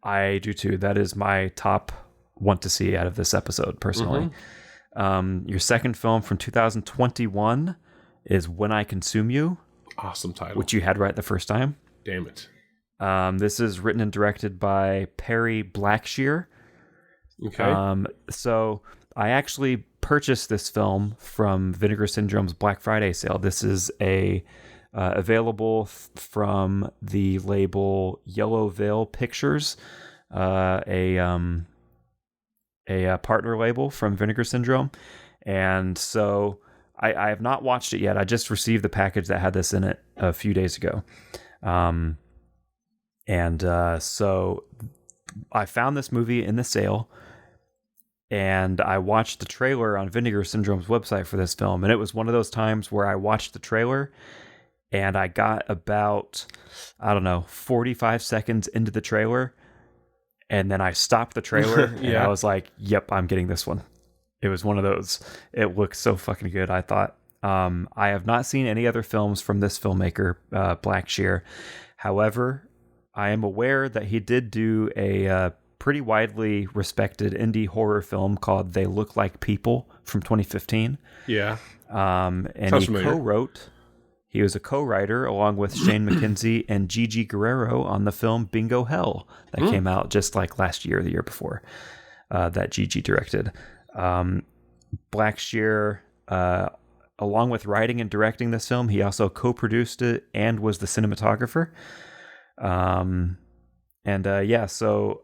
I do too. That is my top want to see out of this episode, personally. Your second film from 2021 is When I Consume You. Awesome title. Which you had right the first time. Damn it. This is written and directed by Perry Blackshear. Okay. So I actually purchased this film from Vinegar Syndrome's Black Friday sale. This is available from the label Yellow Veil Pictures, a partner label from Vinegar Syndrome. And so I have not watched it yet. I just received the package that had this in it a few days ago. So I found this movie in the sale, and I watched the trailer on Vinegar Syndrome's website for this film. And it was one of those times where I watched the trailer and I got about, 45 seconds into the trailer. And then I stopped the trailer and I was like, yep, I'm getting this one. It was one of those. It looked so fucking good, I thought. I have not seen any other films from this filmmaker, Blackshear. However, I am aware that he did do a pretty widely respected indie horror film called They Look Like People from 2015. Yeah. And he was a co-writer along with Shane McKenzie and Gigi Guerrero on the film Bingo Hell that came out just like last year or the year before, that Gigi directed. Blackshear, along with writing and directing this film, he also co-produced it and was the cinematographer. So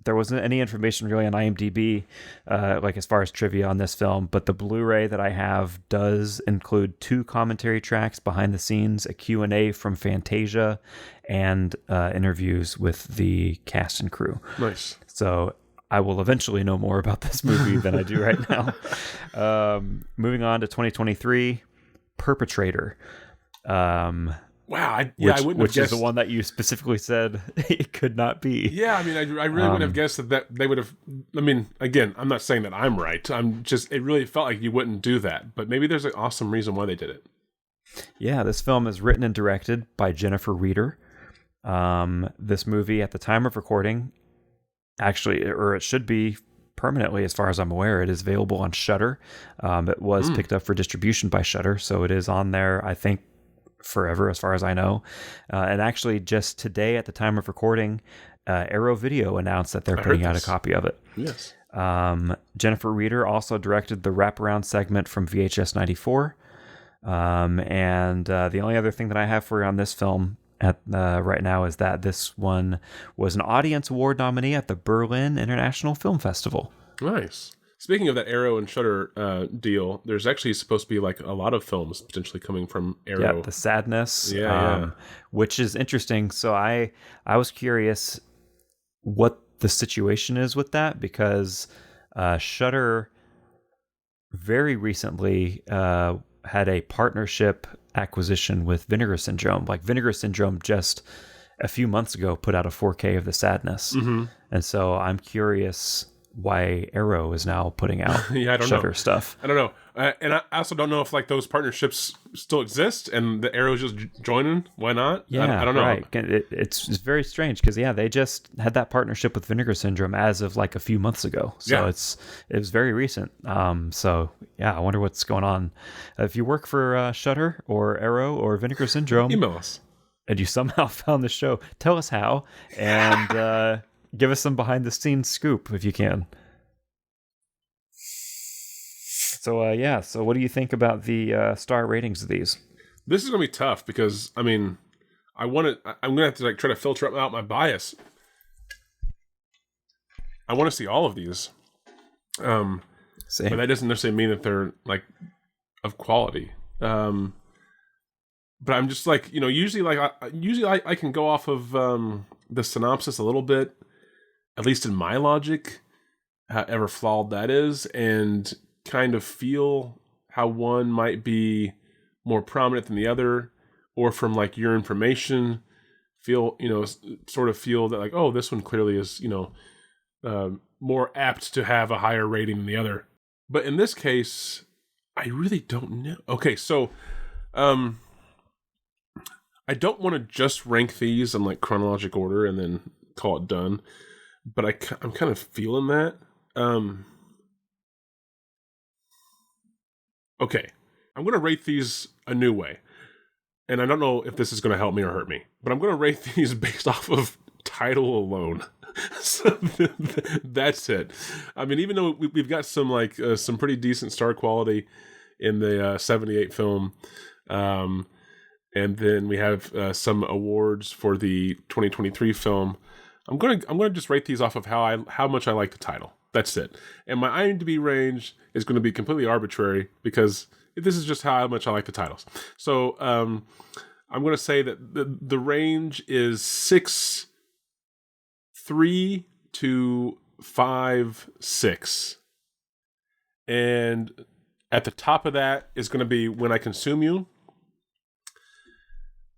there wasn't any information really on IMDb, like as far as trivia on this film, but the Blu-ray that I have does include 2 commentary tracks behind the scenes, a Q&A from Fantasia, and interviews with the cast and crew. Nice. So I will eventually know more about this movie than I do right now. Moving on to 2023, Perpetrator. Wow, I wouldn't have guessed. Which is the one that you specifically said it could not be. Yeah, I mean, I really wouldn't have guessed that they would have. I mean, again, I'm not saying that I'm right. It really felt like you wouldn't do that. But maybe there's an awesome reason why they did it. Yeah, this film is written and directed by Jennifer Reeder. This movie, at the time of recording, it should be permanently, as far as I'm aware, it is available on Shudder. It was picked up for distribution by Shudder, so it is on there, I think, forever, as far as I know. And actually, just today, at the time of recording, Arrow Video announced that they're putting out a copy of it. Yes. Jennifer Reeder also directed the wraparound segment from VHS 94. And the only other thing that I have for you on this film right now is that this one was an Audience Award nominee at the Berlin International Film Festival. Nice. Speaking of that Arrow and Shudder deal, there's actually supposed to be like a lot of films potentially coming from Arrow. Yeah, The Sadness, yeah. which is interesting. So I was curious what the situation is with that, because Shudder very recently had a partnership acquisition with Vinegar Syndrome. Like Vinegar Syndrome just a few months ago put out a 4K of The Sadness. Mm-hmm. And so I'm curious why Arrow is now putting out I don't Shudder know. stuff. I don't know. And I also don't know if like those partnerships still exist and the Arrow's just joining. Why not? Yeah, I don't know. Right. It's very strange because they just had that partnership with Vinegar Syndrome as of like a few months ago. So it was very recent. So yeah, I wonder what's going on. If you work for Shudder or Arrow or Vinegar Syndrome, email us. And you somehow found the show, tell us how, and give us some behind the scenes scoop if you can. So so what do you think about the star ratings of these? This is gonna be tough because I'm gonna have to like try to filter out my bias. I want to see all of these, Same. but that doesn't necessarily mean that they're like of quality. But I'm just like usually I can go off of the synopsis a little bit, at least in my logic, however flawed that is, and kind of feel how one might be more prominent than the other, or from like your information feel sort of feel that like, oh, this one clearly is more apt to have a higher rating than the other. But in this case, I really don't know. Okay, so I don't want to just rank these in like chronologic order and then call it done, but I'm kind of feeling that. Okay, I'm going to rate these a new way. And I don't know if this is going to help me or hurt me, but I'm going to rate these based off of title alone. So that's it. I mean, even though we've got some some pretty decent star quality in the 78 film, and then we have some awards for the 2023 film, I'm gonna just rate these off of how much I like the title. That's it. And my IMDb range is going to be completely arbitrary because this is just how much I like the titles. So I'm going to say that the range is 6.3 to 5.6. And at the top of that is going to be When I Consume You.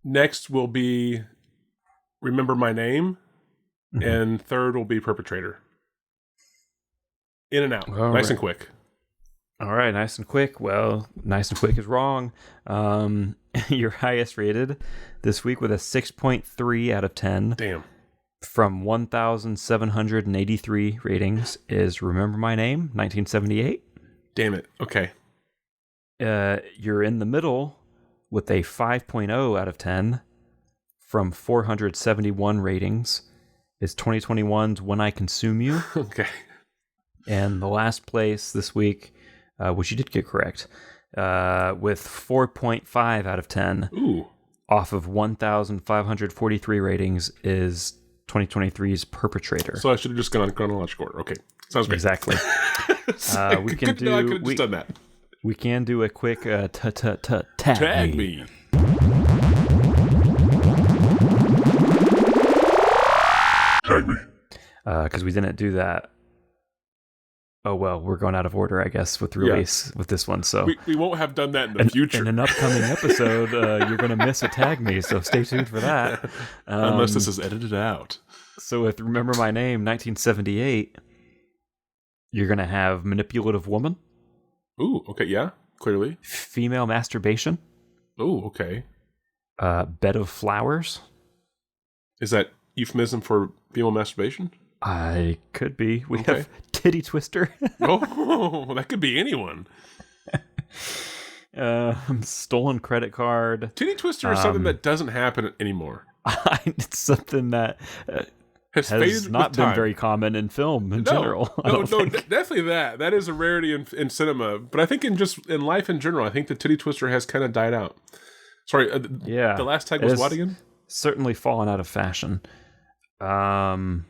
Next will be Remember My Name. Mm-hmm. And third will be Perpetrator. In and out. All nice right. And quick. All right, nice and quick. Well, nice and quick is wrong. Your highest rated this week with a 6.3 out of 10. Damn. From 1,783 ratings is Remember My Name, 1978. Damn it. Okay. You're in the middle with a 5.0 out of 10 from 471 ratings is 2021's When I Consume You. Okay. And the last place this week, which you did get correct, with 4.5 out of 10 Ooh. off of 1,543 ratings is 2023's Perpetrator. So I should have just gone in chronological order. Okay. Sounds great. Exactly. We can do. I could have just done that. We can do a quick tag me. Tag me. Because we didn't do that. Oh, well, we're going out of order, I guess, with release with this one. So we won't have done that in the future. In an upcoming episode, you're going to miss a tag me, so stay tuned for that. Unless this is edited out. So with Remember My Name, 1978, you're going to have Manipulative Woman. Ooh, okay, yeah, clearly. Female Masturbation. Ooh, okay. Bed of Flowers. Is that euphemism for female masturbation? I could be. We have Titty Twister. Oh, that could be anyone. Stolen credit card. Titty twister is something that doesn't happen anymore. It's something that Has has faded not with been time. very common in film in general. I don't think. Definitely that. That is a rarity in cinema. But I think in life in general, I think the titty twister has kind of died out. Sorry, Yeah. the last tag It was has what again? Certainly fallen out of fashion. Let's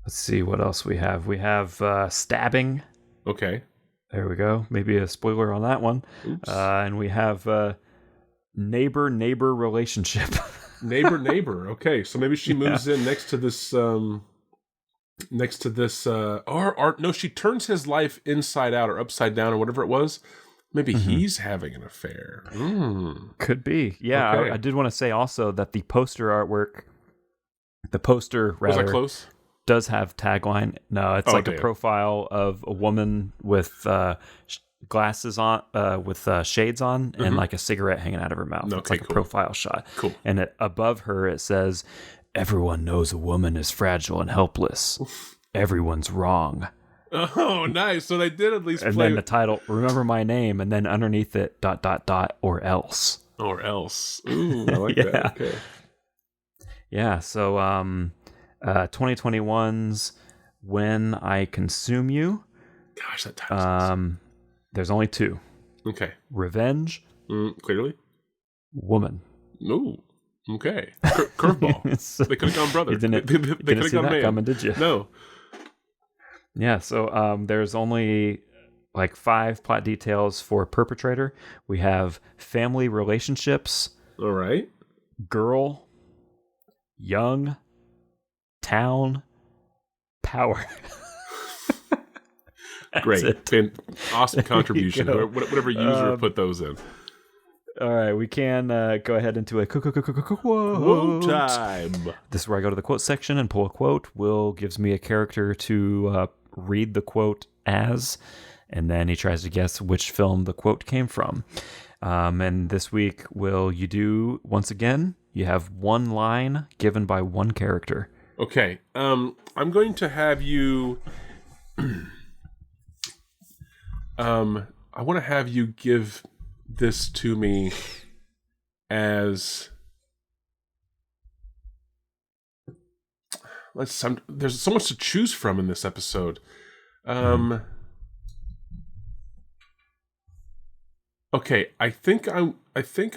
see what else we have. We have stabbing. Okay. There we go. Maybe a spoiler on that one. Oops. And we have neighbor relationship. Neighbor. Okay, so maybe she moves in next to this. Or no, she turns his life inside out or upside down or whatever it was. Maybe he's having an affair. Could be. Yeah, Okay. I did want to say also that the poster artwork, Was that close? does have tagline. No, it's like a profile of a woman with glasses on, with shades on, and like a cigarette hanging out of her mouth. It's like a profile shot. Cool. And above her, it says, "Everyone knows a woman is fragile and helpless. Everyone's wrong." Oh, nice. So they did at least And play then the title, "Remember my name," and then underneath it, ... or else. or else. Ooh, I like that. Okay. Yeah, so 2021's When I Consume You. Gosh, that title. There's only two. Okay. Revenge, Clearly. Woman. Ooh. Okay. Curveball. So, They could have gone brother. you didn't They could have see gone that man. coming, did you? No. Yeah, so there's only like 5 plot details for Perpetrator. We have family relationships, All right. girl, young, town, power. Great. Awesome contribution. go. Whatever user put those in. All right, we can go ahead into a quote time. This is where I go to the quote section and pull a quote. Will gives me a character to read the quote as, and then he tries to guess which film the quote came from. And this week, Will, you do, once again, you have one line given by one character. Okay. I'm going to have you... I want to have you give this to me as... There's so much to choose from in this episode. Okay, I think I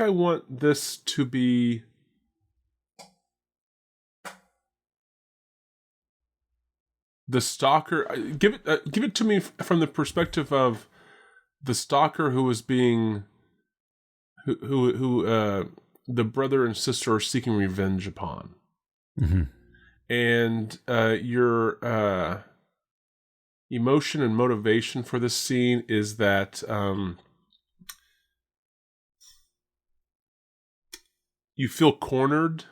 want this to be the stalker. Give it to me from the perspective of the stalker who was being who the brother and sister are seeking revenge upon. And your emotion and motivation for this scene is that you feel cornered,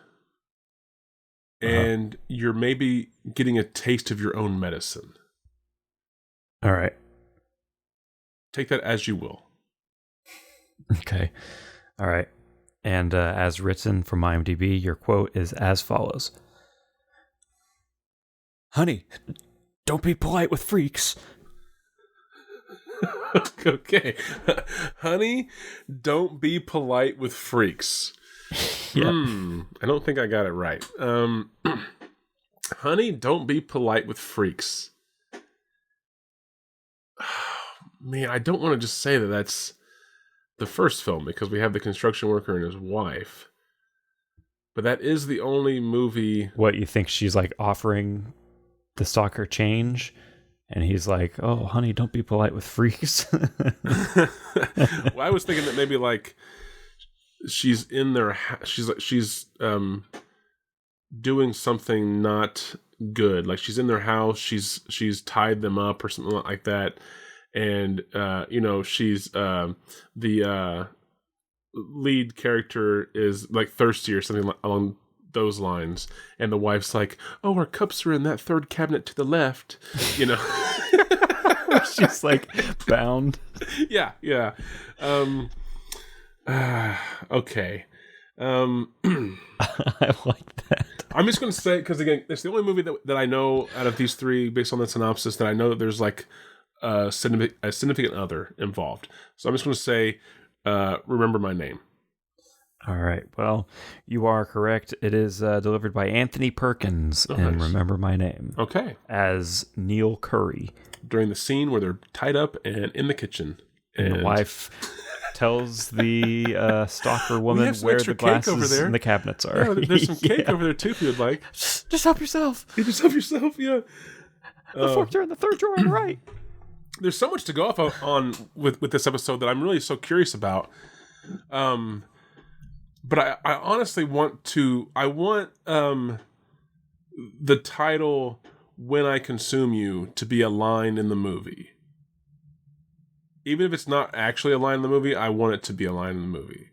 and you're maybe getting a taste of your own medicine. All right. Take that as you will. Okay. All right. And as written from IMDb, your quote is as follows. Honey, don't be polite with freaks. Okay. Honey, don't be polite with freaks. I don't think I got it right. Honey, don't be polite with freaks. Man, I don't want to just say that that's the first film because we have the construction worker and his wife. But that is the only movie... What, you think she's like offering the stalker change? And he's like, oh, honey, don't be polite with freaks. Well, I was thinking that maybe like she's in their... She's doing something not good. Like she's in their house. She's tied them up or something like that. And, she's, the lead character is like thirsty or something along those lines. And the wife's like, oh, our cups are in that third cabinet to the left, She's like bound. Yeah. Okay. I like that. I'm just going to say, because again, it's the only movie that I know out of these three based on the synopsis that I know that there's like a significant other involved. So I'm just going to say, remember my name. All right. Well, you are correct. It is delivered by Anthony Perkins and nice. Remember My Name. Okay. As Neil Curry. During the scene where they're tied up and in the kitchen. And the wife tells the stalker woman where the glasses and the cabinets are. Yeah, there's some cake over there too if you'd like. Just help yourself. You just help yourself, yeah. The forks are in the third drawer on the right. There's so much to go off on with this episode that I'm really so curious about. But I honestly want the title "When I Consume You" to be a line in the movie. Even if it's not actually a line in the movie, I want it to be a line in the movie.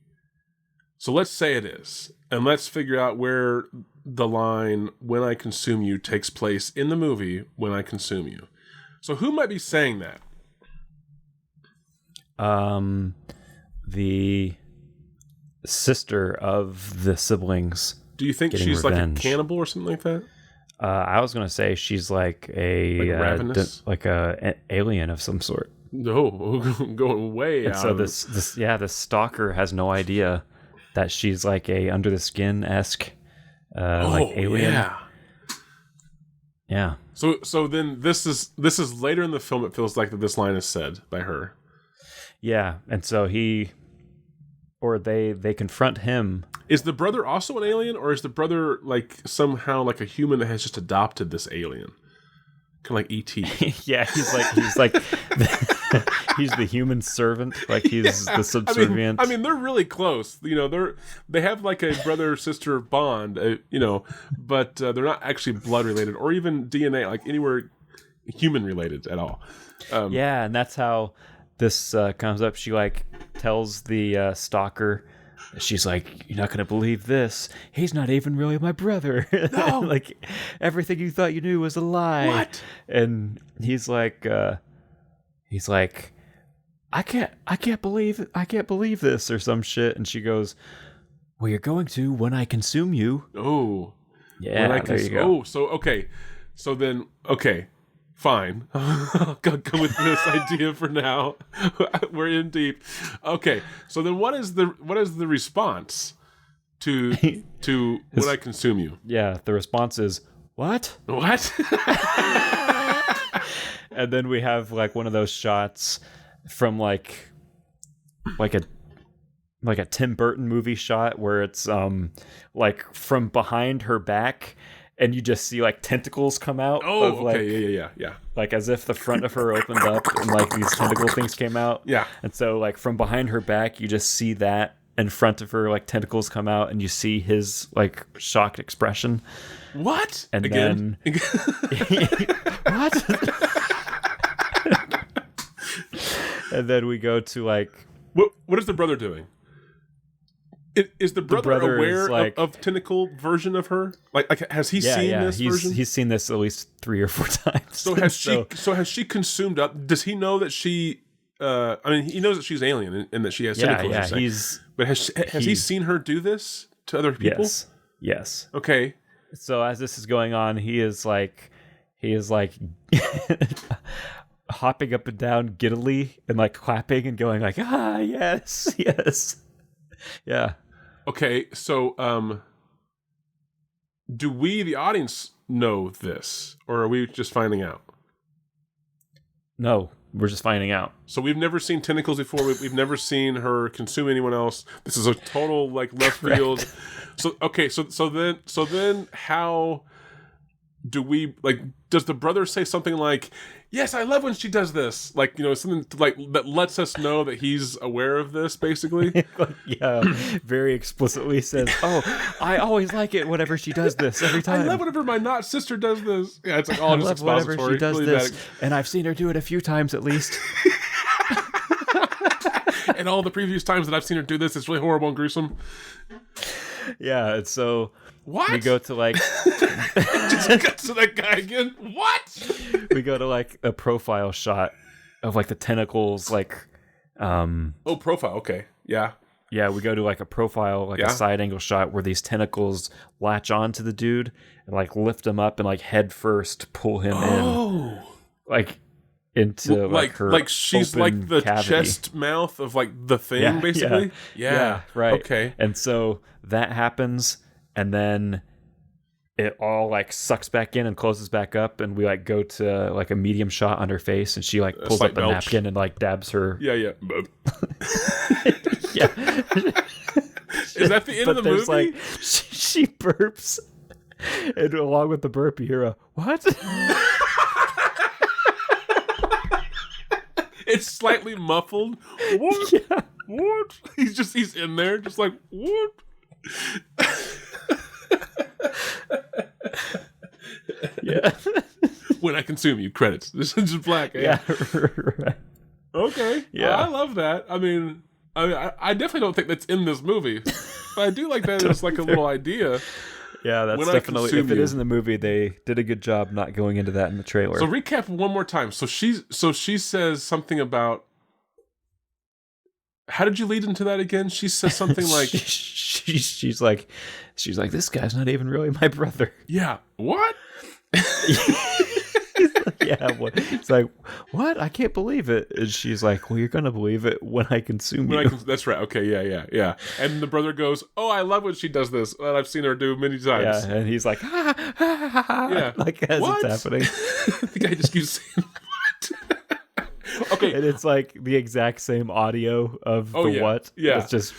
So let's say it is, and let's figure out where the line "When I Consume You" takes place in the movie "When I Consume You." So who might be saying that? The sister of the siblings. Do you think she's revenge. like a cannibal or something like that? I was gonna say she's like ravenous? an alien of some sort. No, going way and out. So the stalker has no idea that she's like a under the skin esque like alien. Yeah. So then this is later in the film. It feels like that this line is said by her. Yeah, and so they confront him. Is the brother also an alien, or is the brother like somehow like a human that has just adopted this alien? Kind of like E.T. Yeah, he's like he's the human servant. Like he's the subservient. I mean, they're really close. You know, they have like a brother sister bond. But they're not actually blood related or even DNA, like anywhere human related at all. Yeah, and that's how this comes up. She like tells the stalker. She's like, "You're not going to believe this. He's not even really my brother. No. Like, everything you thought you knew was a lie." What? And he's like, I can't believe this or some shit. And she goes, "Well, you're going to when I consume you." Oh, yeah. There you go. Oh, so then, fine. I'll go with this idea for now. We're in deep. Okay, so then what is the response to when I consume you? Yeah, the response is what? What? And then we have like one of those shots from like a Tim Burton movie shot where it's like from behind her back. And you just see like tentacles come out. Oh, okay, yeah. Like as if the front of her opened up and like these tentacle things came out. Yeah. And so like from behind her back, you just see that in front of her, like tentacles come out, and you see his like shocked expression. What? And again? Then what? And then we go to like what is the brother doing? Is the brother aware like, of tentacle version of her? Like has he seen this version? He's seen this at least 3 or 4 times. So has she consumed up? Does he know that she? I mean, he knows that she's alien and that she has tentacles. Yeah, but has he seen her do this to other people? Yes. Okay. So as this is going on, he is like hopping up and down giddily and like clapping and going like, "Ah, yes." Yeah. Okay, so do we, the audience, know this, or are we just finding out? No, we're just finding out. So we've never seen tentacles before. We've never seen her consume anyone else. This is a total like left field. So okay, so then how do we like? Does the brother say something like, "Yes, I love when she does this," like something like that lets us know that he's aware of this, basically? Yeah, very explicitly says, "Oh, I always like it whenever she does this every time. I love whenever my not sister does this." Yeah, it's like all just expository. Whenever she does really this, and I've seen her do it a few times at least. And all the previous times that I've seen her do this, it's really horrible and gruesome. Yeah, and so what? We go to like just cut to that guy again. What? We go to like a profile shot of like the tentacles, like profile. Okay, yeah. We go to like a profile, like a side angle shot where these tentacles latch onto the dude and like lift him up and like head first pull him in. Like into like her she's open like the cavity. chest mouth of like the thing, basically. Yeah, right. Okay. And so that happens, and then it all like sucks back in and closes back up, and we like go to like a medium shot on her face, and she like pulls up a napkin and like dabs her. Yeah. yeah. Is that the end of the movie? Like she burps, and along with the burp, you hear a what? It's slightly muffled. What? Yeah. What? He's in there, just like what? Yeah. When I consume you, credits. This is just black. Eh? Yeah. Right. Okay. Yeah. I love that. I mean, I definitely don't think that's in this movie, but I do like that as like a little idea. Yeah, that's When I definitely. consume If it you. is in the movie, they did a good job not going into that in the trailer. So recap one more time. So she says something about. How did you lead into that again? She says something like, she's like, this guy's not even really my brother. "Yeah, what?" Yeah, what? It's like, what? I can't believe it. And she's like, well, you're gonna believe it when I consume you. That's right. Okay, yeah. And the brother goes, "Oh, I love when she does this. And I've seen her do many times." Yeah, and he's like, Yeah. like as What? it's happening. The guy just keeps saying, "What?" Okay. And it's like the exact same audio of the yeah. what. Yeah. It's just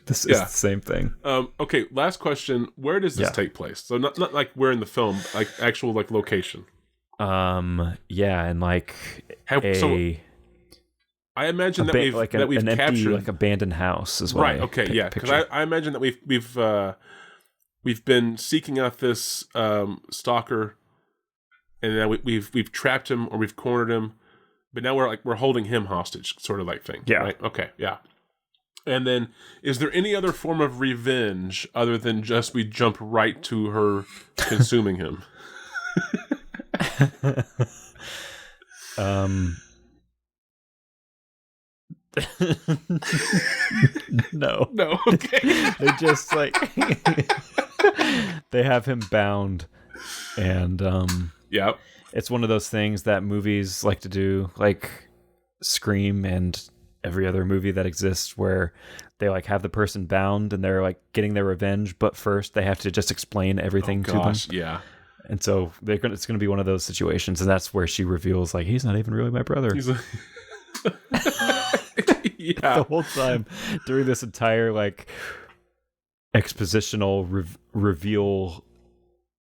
this is the same thing. Okay. Last question. Where does this take place? So not like where in the film, like actual like location. Yeah, and like So I imagine that we've like that we've an captured empty, like abandoned house as well. Right. Okay. Yeah. Because I imagine that we've been seeking out this stalker, and then we've trapped him or we've cornered him, but now we're holding him hostage, sort of like thing. Yeah. Right? Okay. Yeah. And then, is there any other form of revenge other than just we jump right to her consuming him? No. Okay. They just like they have him bound, and Yep. it's one of those things that movies like to do, like Scream and every other movie that exists, where they like have the person bound and they're like getting their revenge, but first they have to just explain everything to them. Yeah. And so it's going to be one of those situations, and that's where she reveals like he's not even really my brother. He's like, yeah. The whole time during this entire like expositional reveal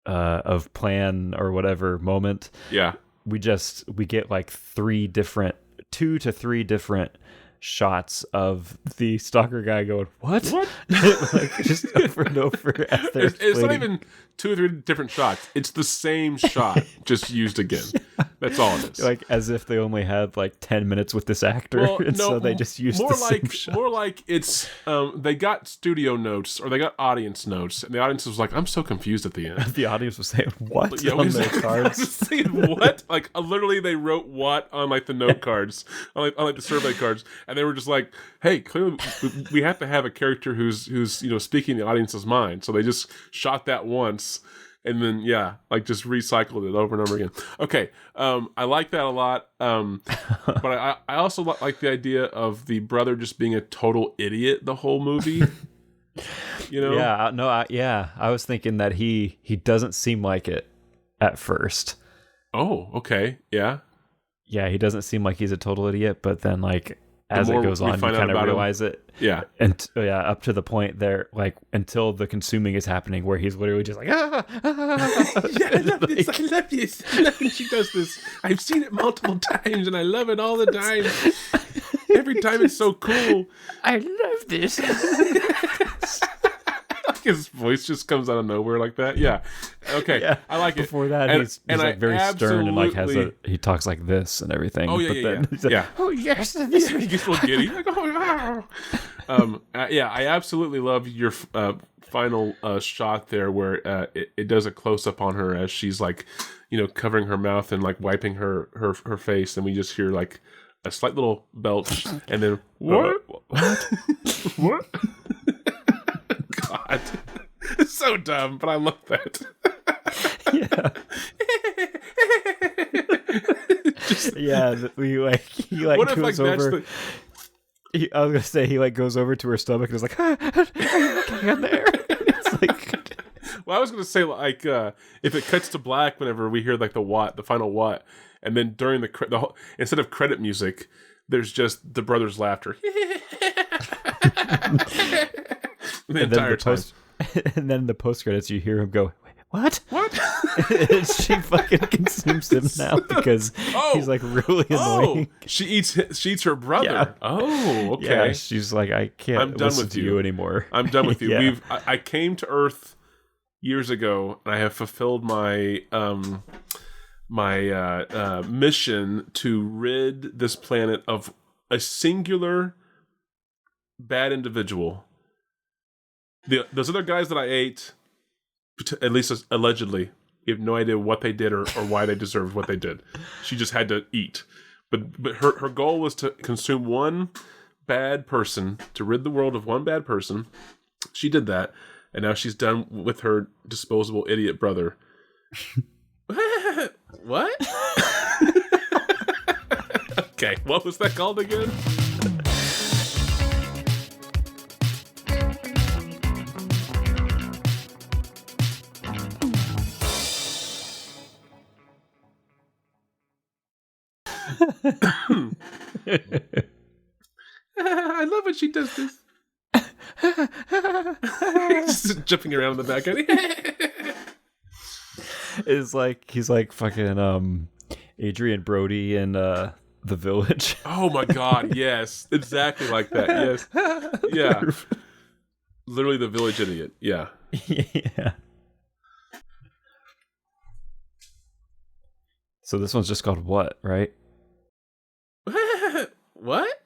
of plan or whatever moment. Yeah. We get like 2 to 3 different shots of the stalker guy going, what? Like just over and over as they're It's not explaining. even 2 or 3 different shots. It's the same shot, just used again. That's all it is. Like as if they only had like 10 minutes with this actor, Well, and so they just used more the like same shot. more like it's they got studio notes or they got audience notes, and the audience was like, "I'm so confused at the end." The audience was saying what Yeah, on their cards. I was saying what? Like literally, they wrote what on like the note cards, on like the survey cards, and they were just like, "Hey, clearly we have to have a character who's speaking the audience's mind." So they just shot that once, and then just recycled it over and over again. Okay, I like that a lot. But I also like the idea of the brother just being a total idiot the whole movie. Yeah, no, I was thinking that he doesn't seem like it at first. Oh, okay, yeah. Yeah, he doesn't seem like he's a total idiot, but then like as it goes on, you kind of realize it. Yeah, and up to the point there, like until the consuming is happening, where he's literally just like, Yeah, I love this. I love this. I love when she does this. I've seen it multiple times, and I love it all the time. Every time it's so cool. I love this. His voice just comes out of nowhere like that. Yeah. Okay. Yeah. I like it. Before that, he's like very stern and like he talks like this and everything. Oh, yeah, but then he's like, yeah. oh yes, He gets a little giddy. Like, oh, yeah. I absolutely love your final shot there, where it does a close up on her as she's like, covering her mouth and like wiping her face, and we just hear like a slight little belch, and then what? What? God, it's so dumb, but I love that. yeah. Yeah, he what if goes like that's over. the I was gonna say he like goes over to her stomach and is like, "Are you okay in there?" It's like, well, I was gonna say like if it cuts to black whenever we hear like the final what, and then during the whole, instead of credit music, there's just the brothers' laughter. the entire time. And then the post credits, you hear him go, "What? What? And she fucking consumes him now because he's like really annoying. She eats her brother. Yeah. Oh, okay. Yeah, she's like, I can't I'm done listen with to you. you anymore. I'm done with you. Yeah. I came to Earth years ago, and I have fulfilled my mission to rid this planet of a singular bad individual. Those other guys that I ate, at least allegedly, you have no idea what they did or why they deserved what they did. She just had to eat. But her goal was to consume one bad person, to rid the world of one bad person. She did that, and now she's done with her disposable idiot brother. What? Okay, what was that called again? I love when she does this. Just jumping around in the background. It's like he's like fucking Adrian Brody in The Village. Oh my god, yes. Exactly like that. Yes. Yeah. Literally the village idiot. Yeah. Yeah. So this one's just called What, right? What?